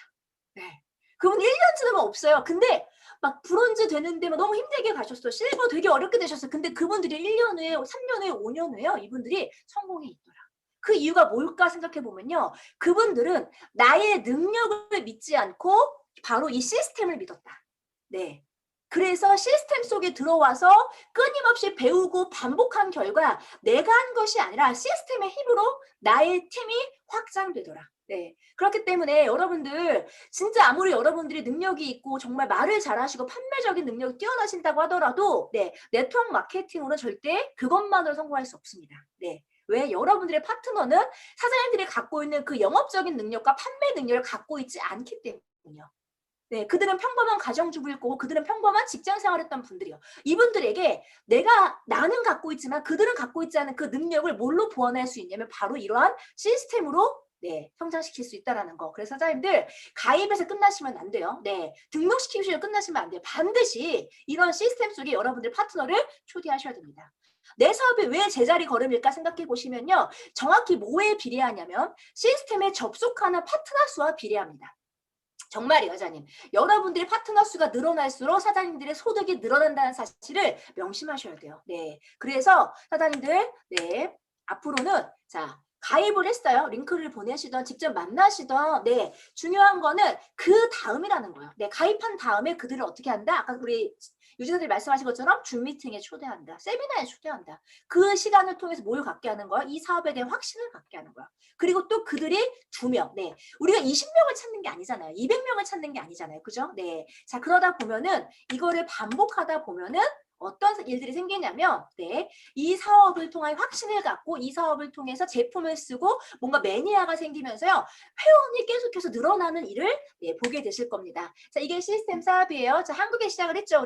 네, 그분 1년 지나면 없어요. 근데 막 브론즈 되는데 막 너무 힘들게 가셨어. 실버 되게 어렵게 되셨어. 근데 그분들이 1년 후에, 3년 후에, 5년 후에요. 이분들이 성공해 있더라. 그 이유가 뭘까 생각해 보면요. 그분들은 나의 능력을 믿지 않고 바로 이 시스템을 믿었다. 네. 그래서 시스템 속에 들어와서 끊임없이 배우고 반복한 결과 내가 한 것이 아니라 시스템의 힘으로 나의 팀이 확장되더라. 네. 그렇기 때문에 여러분들 진짜 아무리 여러분들이 능력이 있고 정말 말을 잘하시고 판매적인 능력이 뛰어나신다고 하더라도 네, 네트워크 마케팅으로는 절대 그것만으로 성공할 수 없습니다. 네. 왜? 여러분들의 파트너는 사장님들이 갖고 있는 그 영업적인 능력과 판매 능력을 갖고 있지 않기 때문이요. 네, 그들은 평범한 가정주부일 거고 그들은 평범한 직장 생활했던 분들이요. 이분들에게 나는 갖고 있지만 그들은 갖고 있지 않은 그 능력을 뭘로 보완할 수 있냐면 바로 이러한 시스템으로 네, 성장시킬 수 있다라는 거. 그래서 사장님들 가입해서 끝나시면 안 돼요. 네, 등록시키시면 끝나시면 안 돼요. 반드시 이런 시스템 속에 여러분들 파트너를 초대하셔야 됩니다. 내 사업이 왜 제자리 걸음일까 생각해 보시면요. 정확히 뭐에 비례하냐면 시스템에 접속하는 파트너 수와 비례합니다. 정말이에요, 사장님. 여러분들의 파트너 수가 늘어날수록 사장님들의 소득이 늘어난다는 사실을 명심하셔야 돼요. 네. 그래서 사장님들, 네. 앞으로는, 자, 가입을 했어요. 링크를 보내시던, 직접 만나시던, 네. 중요한 거는 그 다음이라는 거예요. 네. 가입한 다음에 그들을 어떻게 한다? 아까 우리 유진선생님이 말씀하신 것처럼 줌 미팅에 초대한다. 세미나에 초대한다. 그 시간을 통해서 뭘 갖게 하는 거야? 이 사업에 대한 확신을 갖게 하는 거야. 그리고 또 그들이 2명. 네. 우리가 20명을 찾는 게 아니잖아요. 200명을 찾는 게 아니잖아요. 그죠? 네. 자, 그러다 보면은 이거를 반복하다 보면은 어떤 일들이 생기냐면 네, 이 사업을 통한 확신을 갖고 이 사업을 통해서 제품을 쓰고 뭔가 매니아가 생기면서요. 회원이 계속해서 늘어나는 일을 네, 보게 되실 겁니다. 자, 이게 시스템 사업이에요. 자, 한국에 시작을 했죠.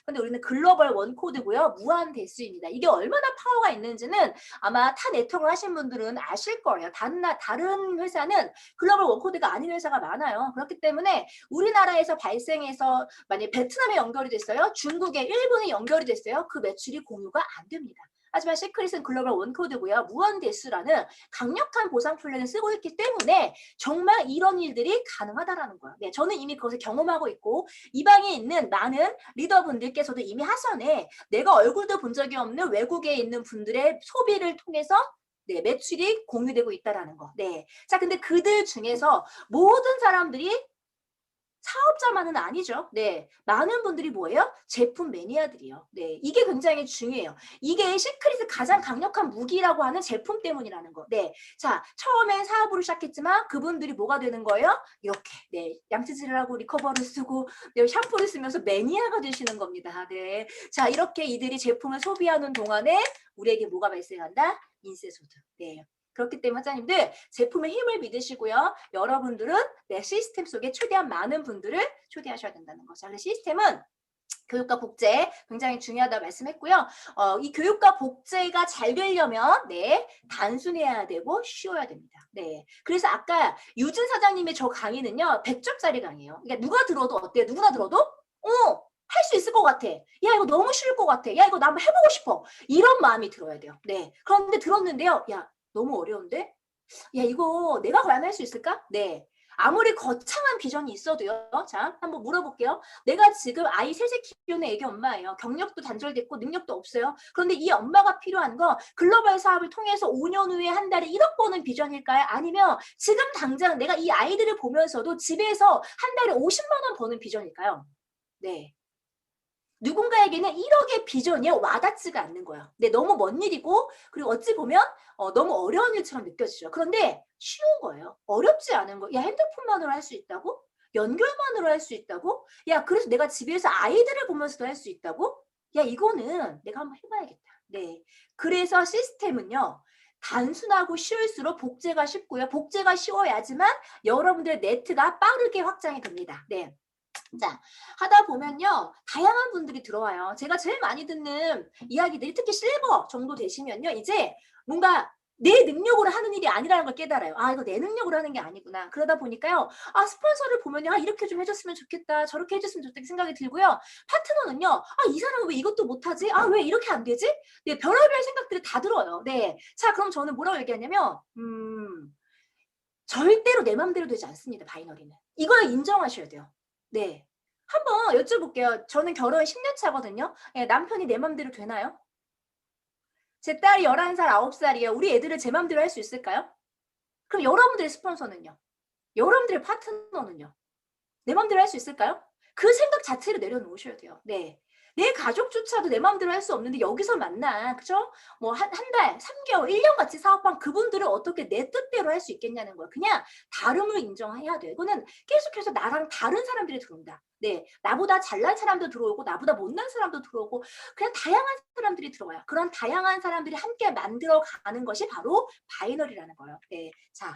근데 우리는 글로벌 원코드고요. 무한 대수입니다. 이게 얼마나 파워가 있는지는 아마 타 네트워크를 하신 분들은 아실 거예요. 다른 회사는 글로벌 원코드가 아닌 회사가 많아요. 그렇기 때문에 우리나라에서 발생해서 만약 베트남에 연결이 됐어요. 중국에 일본에 연결이 됐어요. 그 매출이 공유가 안 됩니다. 하지만 시크릿은 글로벌 원코드고요. 무한대수라는 강력한 보상 플랜을 쓰고 있기 때문에 정말 이런 일들이 가능하다라는 거예요. 네, 저는 이미 그것을 경험하고 있고 이 방에 있는 많은 리더분들께서도 이미 하선에 내가 얼굴도 본 적이 없는 외국에 있는 분들의 소비를 통해서 네, 매출이 공유되고 있다라는 거. 네. 자, 근데 그들 중에서 모든 사람들이 사업자만은 아니죠. 네. 많은 분들이 뭐예요? 제품 매니아들이요. 네. 이게 굉장히 중요해요. 이게 시크릿의 가장 강력한 무기라고 하는 제품 때문이라는 거. 네. 자, 처음엔 사업으로 시작했지만 그분들이 뭐가 되는 거예요? 이렇게. 네. 양치질을 하고 리커버를 쓰고 네, 샴푸를 쓰면서 매니아가 되시는 겁니다. 네. 자, 이렇게 이들이 제품을 소비하는 동안에 우리에게 뭐가 발생한다? 인쇄소득. 네. 그렇기 때문에 사장님들 제품의 힘을 믿으시고요. 여러분들은 내 시스템 속에 최대한 많은 분들을 초대하셔야 된다는 거죠. 시스템은 교육과 복제 굉장히 중요하다고 말씀했고요. 이 교육과 복제가 잘 되려면 네 단순해야 되고 쉬워야 됩니다. 네, 그래서 아까 유진 사장님의 저 강의는요 100점짜리 강의예요. 그러니까 누가 들어도 어때요? 누구나 들어도 할 수 있을 것 같아. 야 이거 너무 쉬울 것 같아. 야 이거 나 한번 해보고 싶어. 이런 마음이 들어야 돼요. 네, 그런데 들었는데요. 야 너무 어려운데? 야 이거 내가 과연 할 수 있을까? 네. 아무리 거창한 비전이 있어도요. 자, 한번 물어볼게요. 내가 지금 아이 셋을 키우는 애기 엄마예요. 경력도 단절됐고 능력도 없어요. 그런데 이 엄마가 필요한 거 글로벌 사업을 통해서 5년 후에 한 달에 1억 버는 비전일까요? 아니면 지금 당장 내가 이 아이들을 보면서도 집에서 한 달에 50만 원 버는 비전일까요? 네. 누군가에게는 1억의 비전이 와닿지가 않는 거예요. 근데 너무 먼 일이고 그리고 어찌 보면 너무 어려운 일처럼 느껴지죠. 그런데 쉬운 거예요. 어렵지 않은 거. 야 핸드폰만으로 할 수 있다고? 연결만으로 할 수 있다고? 야 그래서 내가 집에서 아이들을 보면서도 할 수 있다고? 야 이거는 내가 한번 해봐야겠다. 네. 그래서 시스템은요. 단순하고 쉬울수록 복제가 쉽고요. 복제가 쉬워야지만 여러분들의 네트가 빠르게 확장이 됩니다. 네. 자, 하다 보면요, 다양한 분들이 들어와요. 제가 제일 많이 듣는 이야기들이 특히 실버 정도 되시면요, 이제 뭔가 내 능력으로 하는 일이 아니라는 걸 깨달아요. 아, 이거 내 능력으로 하는 게 아니구나. 그러다 보니까요, 아, 스폰서를 보면요, 아, 이렇게 좀 해줬으면 좋겠다. 저렇게 해줬으면 좋겠다. 생각이 들고요. 파트너는요, 아, 이 사람은 왜 이것도 못하지? 아, 왜 이렇게 안 되지? 네, 별의별 생각들이 다 들어요. 네. 자, 그럼 저는 뭐라고 얘기하냐면, 절대로 내 맘대로 되지 않습니다. 바이너리는. 이걸 인정하셔야 돼요. 네. 한번 여쭤볼게요. 저는 결혼 10년 차거든요. 예, 남편이 내 맘대로 되나요? 제 딸이 11살, 9살이에요. 우리 애들을 제 맘대로 할 수 있을까요? 그럼 여러분들의 스폰서는요? 여러분들의 파트너는요? 내 맘대로 할 수 있을까요? 그 생각 자체를 내려놓으셔야 돼요. 네. 내 가족조차도 내 마음대로 할 수 없는데 여기서 만나, 그죠? 뭐 한 달, 3개월, 1년 같이 사업한 그분들을 어떻게 내 뜻대로 할 수 있겠냐는 거예요. 그냥 다름을 인정해야 돼요. 이거는 계속해서 나랑 다른 사람들이 들어온다. 네, 나보다 잘난 사람도 들어오고 나보다 못난 사람도 들어오고 그냥 다양한 사람들이 들어와요. 그런 다양한 사람들이 함께 만들어가는 것이 바로 바이너리라는 거예요. 네, 자.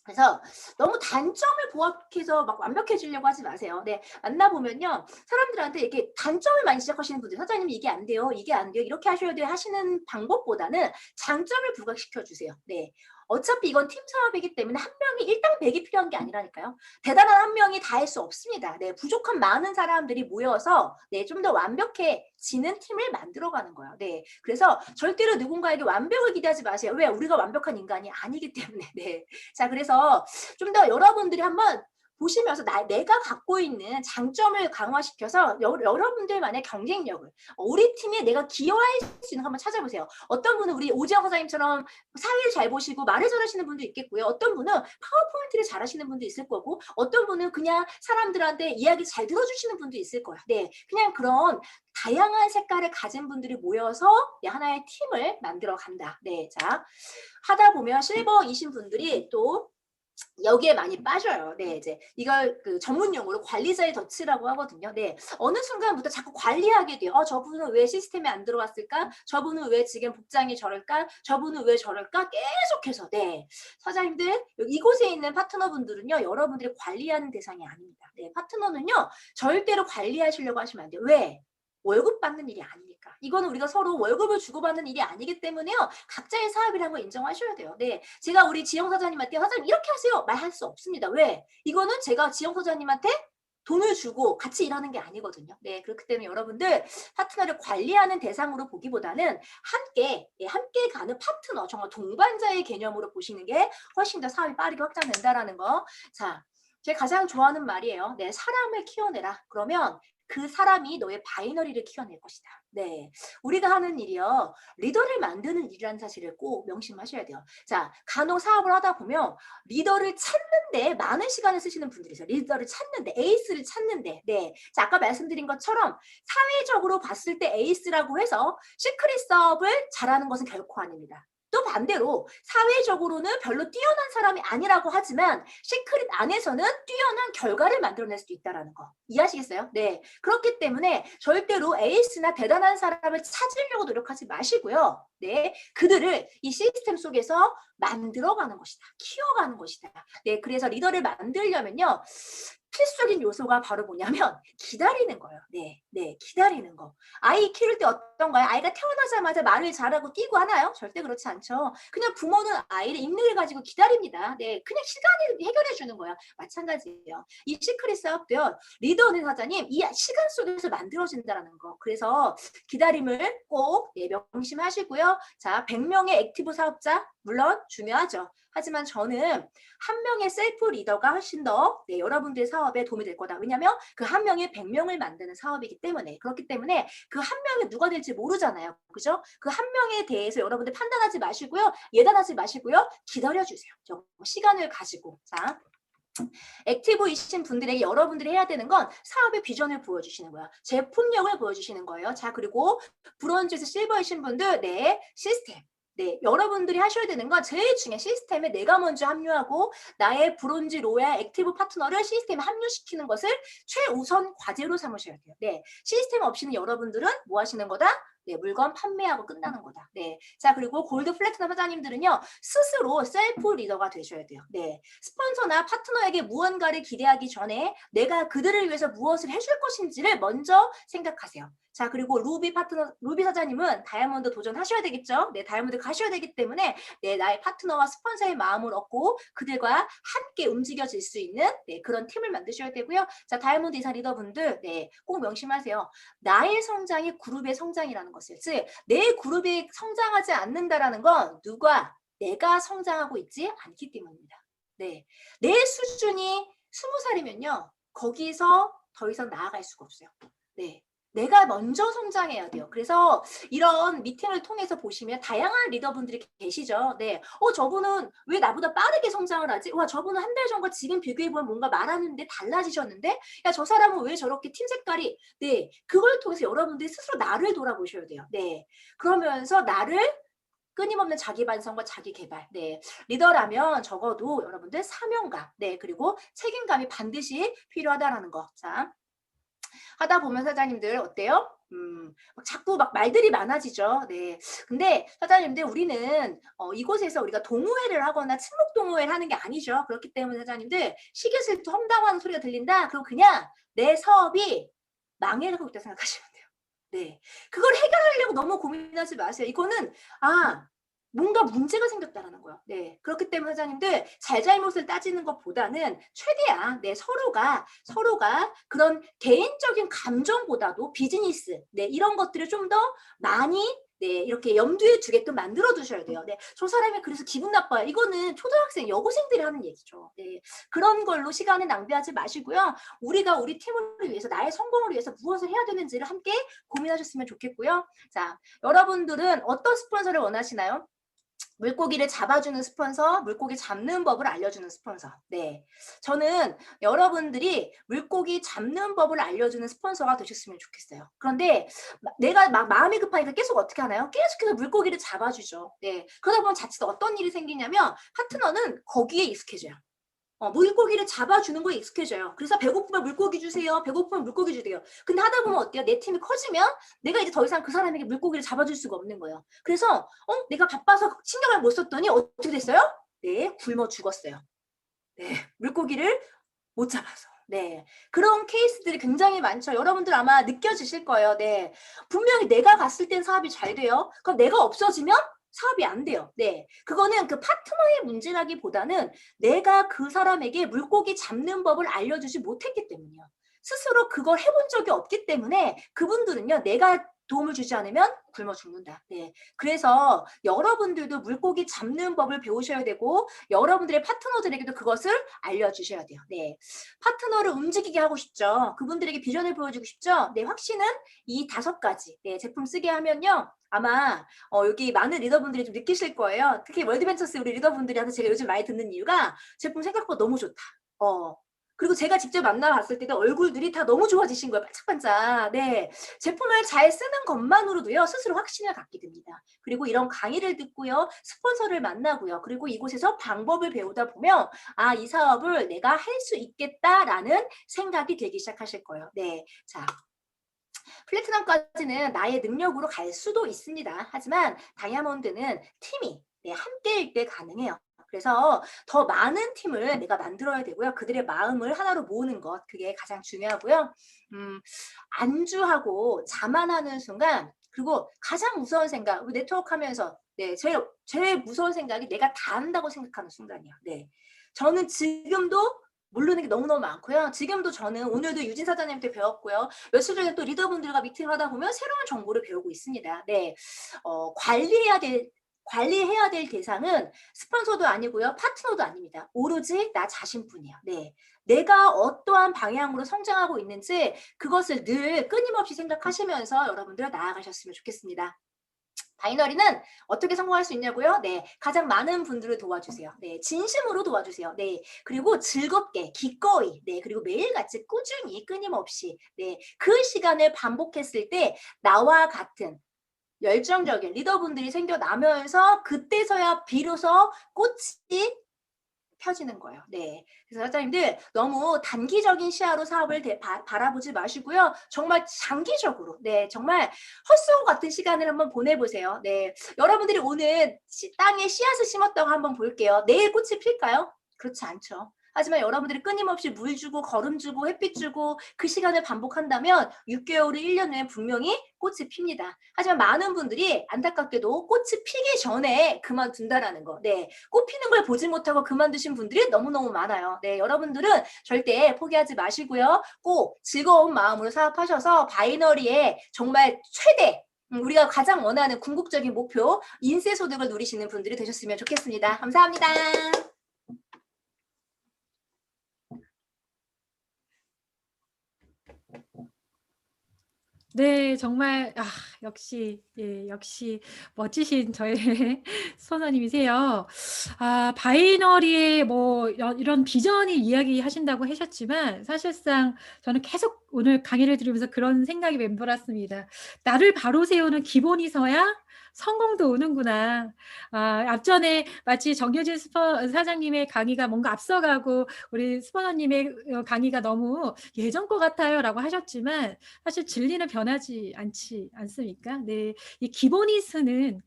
그래서 너무 단점을 부각해서 막 완벽해지려고 하지 마세요. 네, 만나보면요. 사람들한테 이렇게 단점을 많이 지적하시는 분들, 사장님이 이게 안 돼요, 이게 안 돼요, 이렇게 하셔야 돼요 하시는 방법보다는 장점을 부각시켜 주세요. 네. 어차피 이건 팀 사업이기 때문에 한 명이 일당백이 필요한 게 아니라니까요. 대단한 한 명이 다 할 수 없습니다. 네, 부족한 많은 사람들이 모여서 네, 좀 더 완벽해지는 팀을 만들어가는 거예요. 네, 그래서 절대로 누군가에게 완벽을 기대하지 마세요. 왜? 우리가 완벽한 인간이 아니기 때문에. 네, 자 그래서 좀 더 여러분들이 한번 보시면서 내가 갖고 있는 장점을 강화시켜서 여러분들만의 경쟁력을 우리 팀에 내가 기여할 수 있는 거 한번 찾아보세요. 어떤 분은 우리 오지영 사장님처럼 사회를 잘 보시고 말을 잘하시는 분도 있겠고요. 어떤 분은 파워포인트를 잘하시는 분도 있을 거고 어떤 분은 그냥 사람들한테 이야기 잘 들어주시는 분도 있을 거야. 네, 그냥 그런 다양한 색깔을 가진 분들이 모여서 하나의 팀을 만들어 간다. 네, 자 하다 보면 실버이신 분들이 또 여기에 많이 빠져요. 네, 이제 이걸 그 전문 용어로 관리자의 덫이라고 하거든요. 네, 어느 순간부터 자꾸 관리하게 돼요. 저분은 왜 시스템에 안 들어왔을까? 저분은 왜 지금 복장이 저럴까? 저분은 왜 저럴까? 계속해서. 네, 사장님들 이곳에 있는 파트너분들은요, 여러분들이 관리하는 대상이 아닙니다. 네, 파트너는요, 절대로 관리하시려고 하시면 안 돼요. 왜? 월급 받는 일이 아니니까. 이거는 우리가 서로 월급을 주고받는 일이 아니기 때문에요. 각자의 사업이라는 걸 인정하셔야 돼요. 네, 제가 우리 지영 사장님한테 사장님 이렇게 하세요 말할 수 없습니다. 왜? 이거는 제가 지영 사장님한테 돈을 주고 같이 일하는 게 아니거든요. 네, 그렇기 때문에 여러분들 파트너를 관리하는 대상으로 보기보다는 함께 가는 파트너, 정말 동반자의 개념으로 보시는 게 훨씬 더 사업이 빠르게 확장된다라는 거. 자, 제가 가장 좋아하는 말이에요. 네, 사람을 키워내라. 그러면 그 사람이 너의 바이너리를 키워낼 것이다. 네, 우리가 하는 일이요, 리더를 만드는 일이라는 사실을 꼭 명심하셔야 돼요. 자, 간혹 사업을 하다 보면 리더를 찾는데 많은 시간을 쓰시는 분들이 있어요. 리더를 찾는데, 에이스를 찾는데. 네, 자, 아까 말씀드린 것처럼 사회적으로 봤을 때 에이스라고 해서 시크릿 사업을 잘하는 것은 결코 아닙니다. 또 반대로 사회적으로는 별로 뛰어난 사람이 아니라고 하지만 시크릿 안에서는 뛰어난 결과를 만들어낼 수도 있다는 거 이해하시겠어요? 네, 그렇기 때문에 절대로 에이스나 대단한 사람을 찾으려고 노력하지 마시고요. 네, 그들을 이 시스템 속에서 만들어가는 것이다. 키워가는 것이다. 네, 그래서 리더를 만들려면요, 필수적인 요소가 바로 뭐냐면 기다리는 거예요. 네, 기다리는 거. 아이 키울 때 어떤가요? 아이가 태어나자마자 말을 잘하고 뛰고 하나요? 절대 그렇지 않죠. 그냥 부모는 아이를 인내를 가지고 기다립니다. 네, 그냥 시간이 해결해 주는 거야. 마찬가지예요. 이 시크릿 사업도요, 리더는 사장님 이 시간 속에서 만들어진다는 거. 그래서 기다림을 꼭 명심하시고요. 자, 100명의 액티브 사업자 물론 중요하죠. 하지만 저는 한 명의 셀프 리더가 훨씬 더 여러분들의 사업에 도움이 될 거다. 왜냐하면 그 한 명이 100명을 만드는 사업이기 때문에. 그렇기 때문에 그 한 명이 누가 될지 모르잖아요. 그죠? 그 한 명에 대해서 여러분들 판단하지 마시고요. 예단하지 마시고요. 기다려주세요. 시간을 가지고. 자, 액티브이신 분들에게 여러분들이 해야 되는 건 사업의 비전을 보여주시는 거야. 제품력을 보여주시는 거예요. 자, 그리고 브론즈에서 실버이신 분들, 시스템. 네, 여러분들이 하셔야 되는 건 제일 중요한 시스템에 내가 먼저 합류하고 나의 브론즈, 로얄, 액티브 파트너를 시스템에 합류시키는 것을 최우선 과제로 삼으셔야 돼요. 네, 시스템 없이는 여러분들은 뭐 하시는 거다? 네, 물건 판매하고 끝나는 거다. 네, 자, 그리고 골드 플래티넘 사장님들은요, 스스로 셀프 리더가 되셔야 돼요. 네, 스폰서나 파트너에게 무언가를 기대하기 전에 내가 그들을 위해서 무엇을 해줄 것인지를 먼저 생각하세요. 자, 그리고 루비 사장님은 다이아몬드 도전하셔야 되겠죠? 네, 다이아몬드 가셔야 되기 때문에 나의 파트너와 스폰서의 마음을 얻고 그들과 함께 움직여질 수 있는 그런 팀을 만드셔야 되고요. 자, 다이아몬드 이사 리더분들, 꼭 명심하세요. 나의 성장이 그룹의 성장이라는 것을, 즉 내 그룹이 성장하지 않는다라는 건 내가 성장하고 있지 않기 때문입니다. 네, 내 수준이 20살이면요 거기서 더 이상 나아갈 수가 없어요. 네, 내가 먼저 성장해야 돼요. 그래서 이런 미팅을 통해서 보시면 다양한 리더분들이 계시죠. 네, 저분은 왜 나보다 빠르게 성장을 하지? 와, 저분은 한 달 전과 지금 비교해보면 뭔가 말하는데 달라지셨는데? 야, 저 사람은 왜 저렇게 팀 색깔이? 네, 그걸 통해서 여러분들이 스스로 나를 돌아보셔야 돼요. 네, 그러면서 나를 끊임없는 자기 반성과 자기 개발. 네, 리더라면 적어도 여러분들 사명감, 그리고 책임감이 반드시 필요하다라는 거. 자, 하다 보면 사장님들 어때요? 자꾸 막 말들이 많아지죠. 네. 근데 사장님들 우리는 이곳에서 우리가 동호회를 하거나 친목 동호회를 하는 게 아니죠. 그렇기 때문에 사장님들 시계슬도 험담하는 소리가 들린다. 그럼 그냥 내 사업이 망해가고 있다 생각하시면 돼요. 네. 그걸 해결하려고 너무 고민하지 마세요. 이거는 뭔가 문제가 생겼다라는 거예요. 네, 그렇기 때문에 사장님들 잘잘못을 따지는 것보다는 최대한 서로가 그런 개인적인 감정보다도 비즈니스, 이런 것들을 좀 더 많이 이렇게 염두에 두게끔 만들어 두셔야 돼요. 네, 저 사람이 그래서 기분 나빠요. 이거는 초등학생, 여고생들이 하는 얘기죠. 네, 그런 걸로 시간을 낭비하지 마시고요. 우리가 우리 팀을 위해서, 나의 성공을 위해서 무엇을 해야 되는지를 함께 고민하셨으면 좋겠고요. 자, 여러분들은 어떤 스폰서를 원하시나요? 물고기를 잡아주는 스폰서, 물고기 잡는 법을 알려주는 스폰서. 네, 저는 여러분들이 물고기 잡는 법을 알려주는 스폰서가 되셨으면 좋겠어요. 그런데 내가 막 마음이 급하니까 계속 어떻게 하나요? 계속해서 물고기를 잡아주죠. 네, 그러다 보면 자칫 어떤 일이 생기냐면 파트너는 거기에 익숙해져요. 물고기를 잡아주는 거에 익숙해져요. 그래서 배고프면 물고기 주세요. 배고프면 물고기 주세요. 근데 하다 보면 어때요? 내 팀이 커지면 내가 이제 더 이상 그 사람에게 물고기를 잡아줄 수가 없는 거예요. 그래서 내가 바빠서 신경을 못 썼더니 어떻게 됐어요? 네, 굶어 죽었어요. 네, 물고기를 못 잡아서. 네, 그런 케이스들이 굉장히 많죠. 여러분들 아마 느껴지실 거예요. 네, 분명히 내가 갔을 땐 사업이 잘 돼요. 그럼 내가 없어지면 사업이 안 돼요. 네, 그거는 그 파트너의 문제라기보다는 내가 그 사람에게 물고기 잡는 법을 알려주지 못했기 때문이에요. 스스로 그걸 해본 적이 없기 때문에 그분들은요, 내가 도움을 주지 않으면 굶어 죽는다. 네. 그래서 여러분들도 물고기 잡는 법을 배우셔야 되고 여러분들의 파트너들에게도 그것을 알려주셔야 돼요. 네. 파트너를 움직이게 하고 싶죠. 그분들에게 비전을 보여주고 싶죠. 네. 확신은 이 5가지 네, 제품 쓰게 하면요. 아마 여기 많은 리더분들이 좀 느끼실 거예요. 특히 월드벤처스 우리 리더분들한테 제가 요즘 많이 듣는 이유가 제품 생각보다 너무 좋다. 그리고 제가 직접 만나봤을 때도 얼굴들이 다 너무 좋아지신 거예요. 반짝반짝. 네. 제품을 잘 쓰는 것만으로도요, 스스로 확신을 갖게 됩니다. 그리고 이런 강의를 듣고요, 스폰서를 만나고요, 그리고 이곳에서 방법을 배우다 보면, 아, 이 사업을 내가 할 수 있겠다라는 생각이 들기 시작하실 거예요. 네. 자. 플래티넘까지는 나의 능력으로 갈 수도 있습니다. 하지만 다이아몬드는 팀이 함께일 때 가능해요. 그래서 더 많은 팀을 내가 만들어야 되고요. 그들의 마음을 하나로 모으는 것, 그게 가장 중요하고요. 안주하고 자만하는 순간, 그리고 가장 무서운 생각, 네트워크 하면서 제일 무서운 생각이 내가 다 안다고 생각하는 순간이에요. 네. 저는 지금도 모르는 게 너무너무 많고요. 지금도 저는 오늘도 유진 사장님한테 배웠고요. 며칠 전에 또 리더분들과 미팅을 하다 보면 새로운 정보를 배우고 있습니다. 네. 관리해야 될 대상은 스폰서도 아니고요. 파트너도 아닙니다. 오로지 나 자신뿐이에요. 네. 내가 어떠한 방향으로 성장하고 있는지 그것을 늘 끊임없이 생각하시면서 여러분들 나아가셨으면 좋겠습니다. 바이너리는 어떻게 성공할 수 있냐고요? 네, 가장 많은 분들을 도와주세요. 네, 진심으로 도와주세요. 네, 그리고 즐겁게, 기꺼이, 네, 그리고 매일같이 꾸준히, 끊임없이, 네, 그 시간을 반복했을 때 나와 같은 열정적인 리더분들이 생겨나면서 그때서야 비로소 꽃이 펴지는 거예요. 네. 그래서 사장님들 너무 단기적인 시야로 사업을 바라보지 마시고요. 정말 장기적으로, 네, 정말 헛수고 같은 시간을 한번 보내보세요. 네. 여러분들이 오늘 땅에 씨앗을 심었다고 한번 볼게요. 내일 꽃이 필까요? 그렇지 않죠. 하지만 여러분들이 끊임없이 물 주고 거름 주고 햇빛 주고 그 시간을 반복한다면 6개월 후 1년 후에 분명히 꽃이 핍니다. 하지만 많은 분들이 안타깝게도 꽃이 피기 전에 그만둔다라는 거. 네, 꽃 피는 걸 보지 못하고 그만두신 분들이 너무너무 많아요. 네, 여러분들은 절대 포기하지 마시고요. 꼭 즐거운 마음으로 사업하셔서 바이너리의 정말 최대 우리가 가장 원하는 궁극적인 목표 인쇄소득을 누리시는 분들이 되셨으면 좋겠습니다. 감사합니다. 네, 정말 역시 역시 멋지신 저의 선생님이세요. 바이너리의 뭐 이런 비전이 이야기하신다고 하셨지만 사실상 저는 계속 오늘 강의를 들으면서 그런 생각이 맴돌았습니다. 나를 바로 세우는 기본이서야 성공도 오는구나. 앞전에 마치 정효진 사장님의 강의가 뭔가 앞서가고 우리 스포너님의 강의가 너무 예전 것 같아요라고 하셨지만 사실 진리는 변하지 않습니까? 네, 이 기본이스는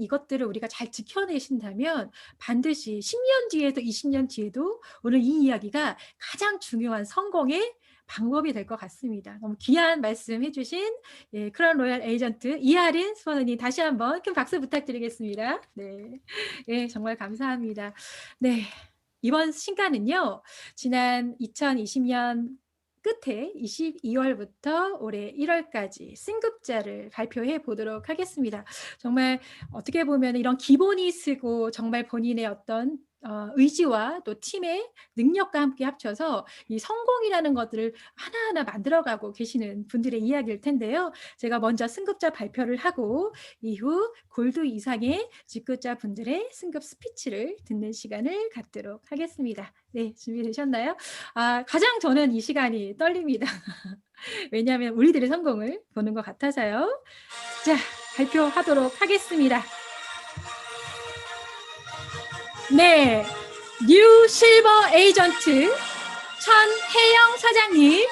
이것들을 우리가 잘 지켜내신다면 반드시 10년 뒤에도 20년 뒤에도 오늘 이 이야기가 가장 중요한 성공의 방법이 될 것 같습니다. 너무 귀한 말씀 해주신 크라운 로얄 에이전트 이하린 스포너님 다시 한번 큰 박수 부탁드리겠습니다. 네, 정말 감사합니다. 네, 이번 시간은요, 지난 2020년 끝에 22월부터 올해 1월까지 승급자를 발표해 보도록 하겠습니다. 정말 어떻게 보면 이런 기본이 쓰고 정말 본인의 어떤 의지와 또 팀의 능력과 함께 합쳐서 이 성공이라는 것들을 하나하나 만들어가고 계시는 분들의 이야기일 텐데요. 제가 먼저 승급자 발표를 하고 이후 골드 이상의 직급자 분들의 승급 스피치를 듣는 시간을 갖도록 하겠습니다. 네, 준비되셨나요? 가장 저는 이 시간이 떨립니다. 왜냐하면 우리들의 성공을 보는 것 같아서요. 자, 발표하도록 하겠습니다. 네, 뉴 실버 에이전트 천혜영 사장님,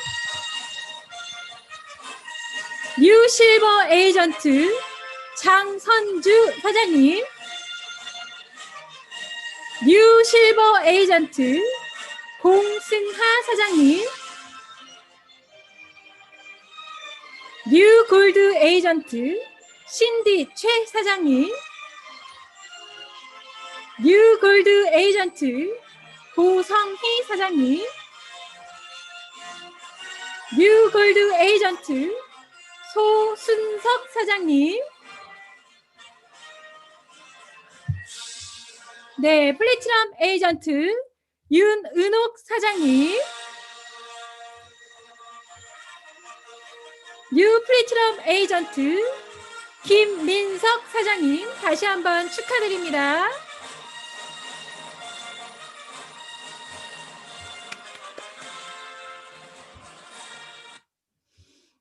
뉴 실버 에이전트 장선주 사장님, 뉴 실버 에이전트 공승하 사장님, 뉴 골드 에이전트 신디 최 사장님, 뉴 골드 에이전트 고성희 사장님, 뉴 골드 에이전트 소순석 사장님. 네, 플래티넘 에이전트 윤은옥 사장님. 뉴 플래티넘 에이전트 김민석 사장님, 다시 한번 축하드립니다.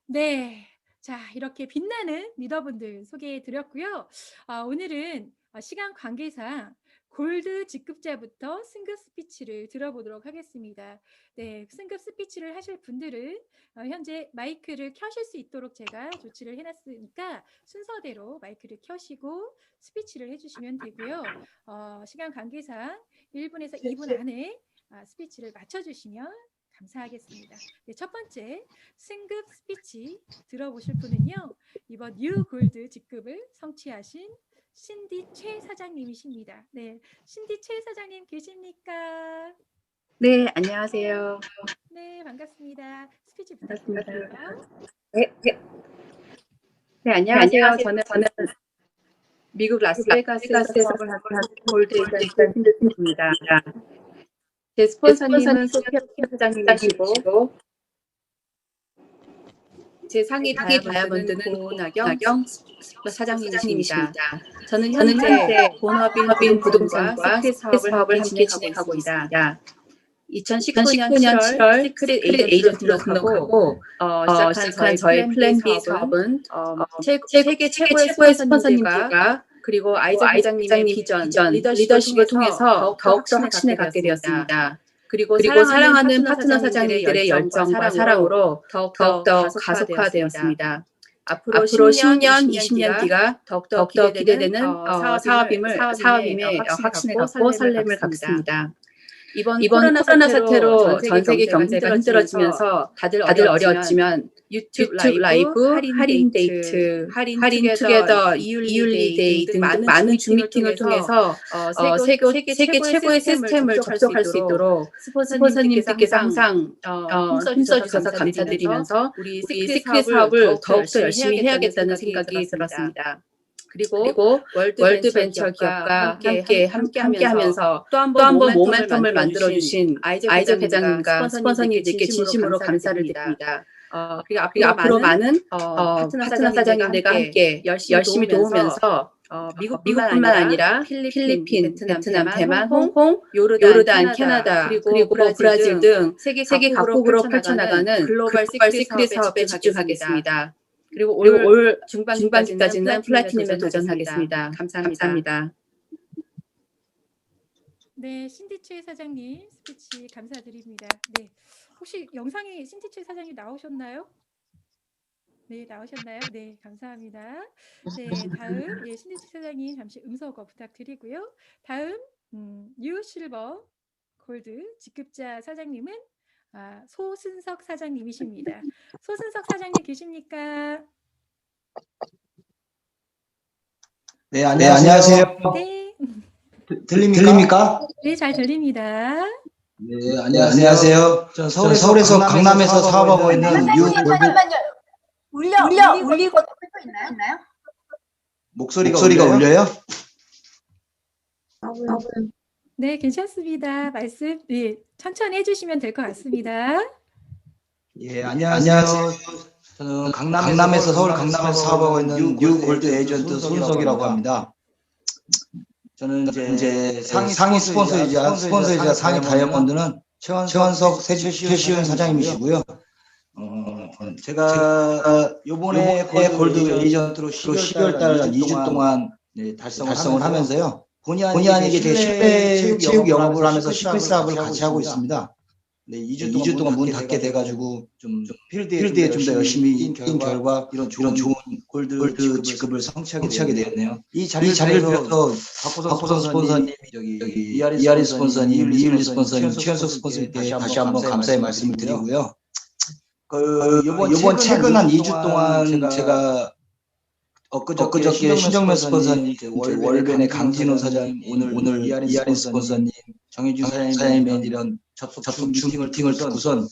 네. 자, 이렇게 빛나는 리더분들 소개해 드렸고요. 오늘은 시간 관계상 골드 직급자부터 승급 스피치를 들어보도록 하겠습니다. 네, 승급 스피치를 하실 분들은 현재 마이크를 켜실 수 있도록 제가 조치를 해놨으니까 순서대로 마이크를 켜시고 스피치를 해주시면 되고요. 시간 관계상 1분에서 2분 안에 스피치를 맞춰주시면 감사하겠습니다. 네, 첫 번째 승급 스피치 들어보실 분은요, 이번 뉴 골드 직급을 성취하신 신디 최 사장님이십니다. 네, 신디 최 사장님 계십니까? 네, 안녕하세요. 네, 반갑습니다. 스피치 부탁드릴게요. 네, 안녕하세요. 저는 미국 라스베가스에서 사업을 하고 있는 골드 에이전트 신드입니다. 제 스폰서님은 소피아 사장님이시고, 제 상위 다이아몬드는 고나경 사장님이십니다. 저는 현재 본업인 부동산과 스크릿 사업을 함께 진행하고 있습니다. 2019년 7월 시크릿 에이전트로 등록하고 시작한 저희 플랜 B 사업은 세계 최고의 스폰서님들과 그리고 아이작 회장님의 비전, 리더십을 통해서 더욱더 확신을 갖게 되었습니다. 그리고 사랑하는 파트너 사장님들의 열정과 사랑으로 더욱더 가속화되었습니다. 앞으로 10년, 20년 뒤가 더욱더 기대되는 사업임에 확신을 갖고 설렘을 갖습니다. 이번 코로나 사태로 전 세계 경제가 힘들어지면서 다들 어려웠지만 유튜브 라이브, 할인 데이트, 할인 투게더, 이율리 데이 등 많은 줌 미팅을 통해서 세계 최고의 시스템을 접속할 수 있도록 스폰서님들께서 항상 힘써주셔서 감사드리면서 우리 시크릿 사업을 더욱더 열심히 해야겠다는 생각이 들었습니다. 그리고 월드 벤처 기업과 함께 하면서 또 한 번 모멘텀을 만들어주신 아이작 회장님과 스폰서님들께 진심으로 감사를 드립니다. 그리고 앞으로 많은 파트너 사장님들과 함께 열심히 도우면서 미국뿐만 아니라 필리핀, 베트남, 대만, 홍콩, 요르단, 캐나다, 그리고 브라질 등 세계 각국으로 펼쳐나가는 글로벌 시크릿 사업에 집중하겠습니다. 그리고 올 중반기까지는 플래티넘에 도전하겠습니다. 감사합니다. 네, 신디최 사장님 스피치 감사드립니다. 네, 혹시 영상에 신디최 사장님 나오셨나요? 네, 나오셨나요? 네, 감사합니다. 네, 다음 신디최 사장님 잠시 음소거 부탁드리고요. 다음 뉴 실버 골드 직급자 사장님은 소순석 사장님이십니다. 소순석 사장님 계십니까? 네, 안녕하세요. 네. 들립니까? 네, 잘 들립니다. 네, 안녕하세요. 전 서울에서 강남에서 사업하고 있는 뉴 골드. 잠깐만요. 울리고 또 있나요? 목소리가 울려요? 네, 괜찮습니다. 말씀 천천히 해주시면 될 것 같습니다. 예, 안녕하세요. 저는 서울 강남에서 사업하고 있는 뉴 골드 에이전트 손석이라고 합니다. 저는 이제 상위 스폰서이자 상위 다이아몬드는 최원석 최시훈 사장님이시고요. 제가 요번에 골드 에이전트로 12월 달 2주 동안 달성을 하면서요. 본의 아니게 제 실내 체육 영업을 하면서 시크릿 사업을 같이 하고 있습니다. 네, 2주 동안 문 닫게 돼가지고 좀 필드에 좀 더 열심히 뛴 결과 이런 좋은 골드 직급을 성취하게 되었네요. 이 자리를 빌어서 박보선 스폰서님, 이하린 스폰서님, 이율리 스폰서님, 최현석 스폰서님께 다시 한번 감사의 말씀을 드리고요. 이번 최근 한 2주 동안 제가 엊그저께 신정면 스폰서님, 월변의 강진호 사장님, 오늘 이하린 스폰서님, 정혜준 사장님의 이런 접속 미팅을 듣고선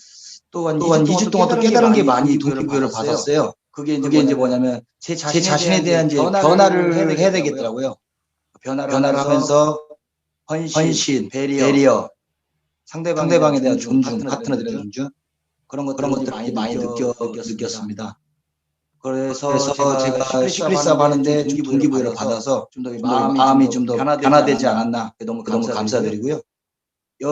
또 한 2주 동안 또 깨달은 게 많이 동기부여를 받았어요. 그게 이제 뭐냐면 제 자신에 대한 이제 변화를 해야 되겠더라고요. 변화를 하면서 헌신, 배려, 상대방에 대한 존중, 파트너들에 대한 존중 그런 것들을 많이 느꼈습니다. 그래서 제가 시크릿 사업 하는데 좀 동기부여를 받아서 좀 더 마음이 좀 더 변화되지 않았나 너무 감사드리고요.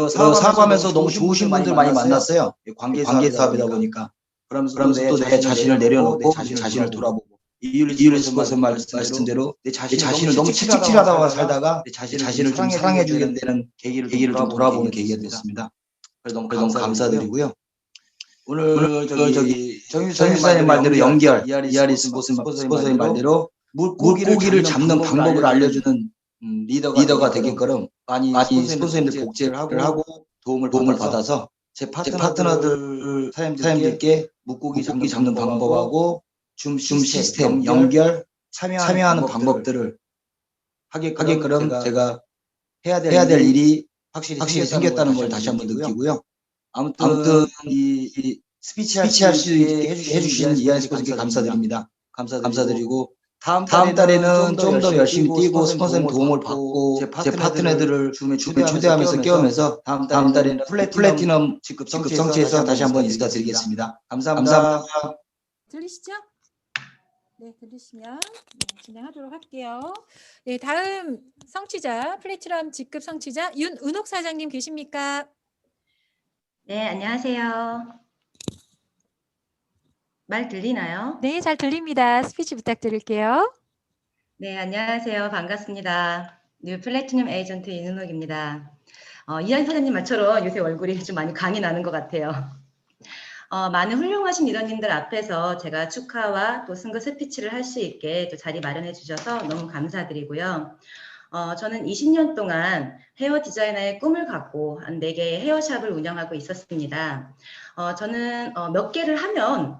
사업하면서 너무 좋으신 분들 많이 만났어요. 관계 사업이다 보니까. 그러면서 또 내 자신을 내려놓고 자신을 돌아보고 이율리 스포츠 말씀대로 내 자신을 너무 채찍질하다가 살다가 내 자신을 좀 사랑해주게 되는 계기를 좀 돌아보는 계기가 됐습니다. 그래서 너무 감사드리고요. 오늘 저기 정유사님 말대로 연결, 이하리 스포츠의 말대로 물고기를 잡는 방법을 알려주는 리더가 되게끔 많이 스포츠님들 복제를 하고 도움을 받아서 제 파트너들 사장님들께 물고기 잡는 방법하고 줌 시스템, 연결, 참여하는 방법들을 하게끔 제가 해야 될 일이 확실히 생겼다는 걸 다시 한번 느끼고요. 아무튼 이 스피치 할 수 있게 해주신 이하리 스포츠께 감사드립니다. 감사드리고 다음 달에는 좀 더 열심히 뛰고 스폰서님 도움을 받고 제 파트너들을 줌에 초대하면서 깨우면서 다음 달에는 플래티넘 직급 성취해서 다시 한번 인사드리겠습니다. 감사합니다. 들리시죠? 네, 들리시면 진행하도록 할게요. 네, 다음 성취자, 플래티넘 직급 성취자 윤은옥 사장님 계십니까? 네, 안녕하세요. 말 들리나요? 네, 잘 들립니다. 스피치 부탁드릴게요. 네, 안녕하세요. 반갑습니다. 뉴 플래티넘 에이전트 윤은옥입니다. 이한 사장님 말처럼 요새 얼굴이 좀 많이 광이 나는 것 같아요. 많은 훌륭하신 리더님들 앞에서 제가 축하와 또 승급 스피치를 할 수 있게 또 자리 마련해 주셔서 너무 감사드리고요. 저는 20년 동안 헤어 디자이너의 꿈을 갖고 한 4개의 헤어샵을 운영하고 있었습니다. 저는 몇 개를 하면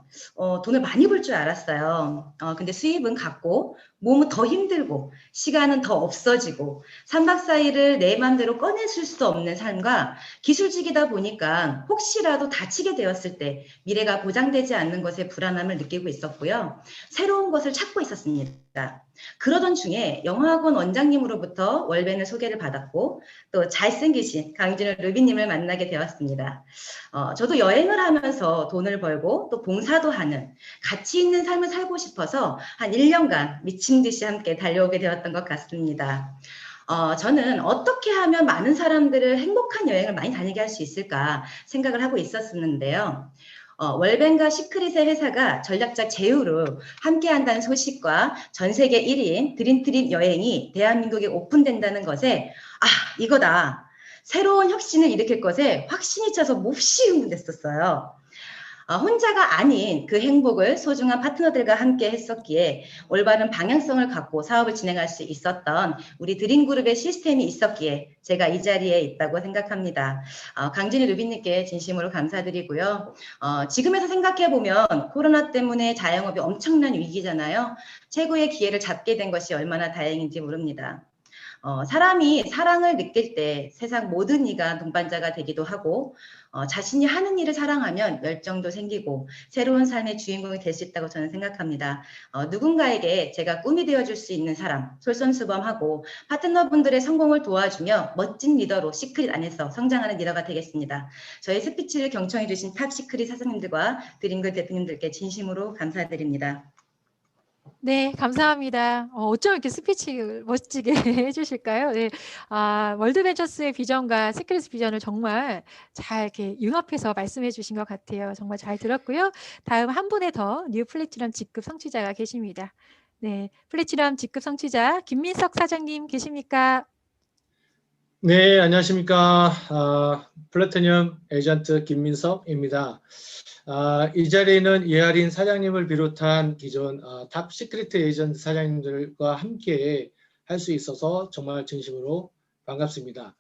돈을 많이 벌 줄 알았어요. 근데 수입은 같고 몸은 더 힘들고 시간은 더 없어지고 3박 4일을 내 맘대로 꺼내줄 수 없는 삶과 기술직이다 보니까 혹시라도 다치게 되었을 때 미래가 보장되지 않는 것에 불안함을 느끼고 있었고요. 새로운 것을 찾고 있었습니다. 그러던 중에 영어학원 원장님으로부터 월벤을 소개를 받았고 또 잘생기신 강진우 루비님을 만나게 되었습니다. 저도 여행을 하면서 돈을 벌고 또 봉사도 하는 가치 있는 삶을 살고 싶어서 한 1년간 미친 듯이 함께 달려오게 되었던 것 같습니다. 저는 어떻게 하면 많은 사람들을 행복한 여행을 많이 다니게 할 수 있을까 생각을 하고 있었는데요. 월벤과 시크릿의 회사가 전략적 제휴로 함께한다는 소식과 전 세계 1인 드림트립 여행이 대한민국에 오픈된다는 것에 이거다. 새로운 혁신을 일으킬 것에 확신이 차서 몹시 흥분됐었어요. 혼자가 아닌 그 행복을 소중한 파트너들과 함께 했었기에 올바른 방향성을 갖고 사업을 진행할 수 있었던 우리 드림그룹의 시스템이 있었기에 제가 이 자리에 있다고 생각합니다. 강진희 루비님께 진심으로 감사드리고요. 지금에서 생각해보면 코로나 때문에 자영업이 엄청난 위기잖아요. 최고의 기회를 잡게 된 것이 얼마나 다행인지 모릅니다. 사람이 사랑을 느낄 때 세상 모든 이가 동반자가 되기도 하고 자신이 하는 일을 사랑하면 열정도 생기고 새로운 삶의 주인공이 될 수 있다고 저는 생각합니다. 누군가에게 제가 꿈이 되어줄 수 있는 사람 솔선수범하고 파트너분들의 성공을 도와주며 멋진 리더로 시크릿 안에서 성장하는 리더가 되겠습니다. 저희 스피치를 경청해 주신 탑 시크릿 사장님들과 드림그룹 대표님들께 진심으로 감사드립니다. 네, 감사합니다. 어쩜 이렇게 스피치를 멋지게 해주실까요? 네, 월드벤처스의 비전과 시크릿 비전을 정말 잘 이렇게 융합해서 말씀해 주신 것 같아요. 정말 잘 들었고요. 다음 한 분의 더 뉴 플래티넘 직급 성취자가 계십니다. 네, 플래티넘 직급 성취자 김민석 사장님 계십니까? 네, 안녕하십니까. 플래티넘 에이전트 김민석입니다. 이 자리에는 이하린 사장님을 비롯한 기존 탑 시크릿 에이전트 사장님들과 함께 할 수 있어서 정말 진심으로 반갑습니다.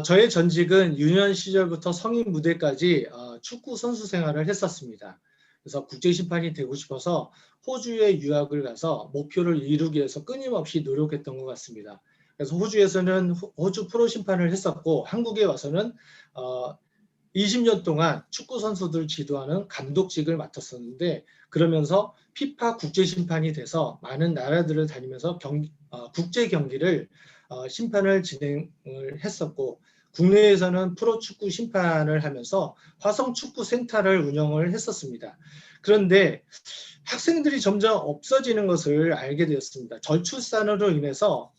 저의 전직은 유년 시절부터 성인 무대까지 축구 선수 생활을 했었습니다. 그래서 국제심판이 되고 싶어서 호주에 유학을 가서 목표를 이루기 위해서 끊임없이 노력했던 것 같습니다. 그래서 호주에서는 호주 프로 심판을 했었고 한국에 와서는 20년 동안 축구 선수들 지도하는 감독직을 맡았었는데 그러면서 피파 국제 심판이 돼서 많은 나라들을 다니면서 국제 경기를 심판을 진행을 했었고 국내에서는 프로축구 심판을 하면서 화성축구센터를 운영을 했었습니다. 그런데 학생들이 점점 없어지는 것을 알게 되었습니다. 저출산으로 인해서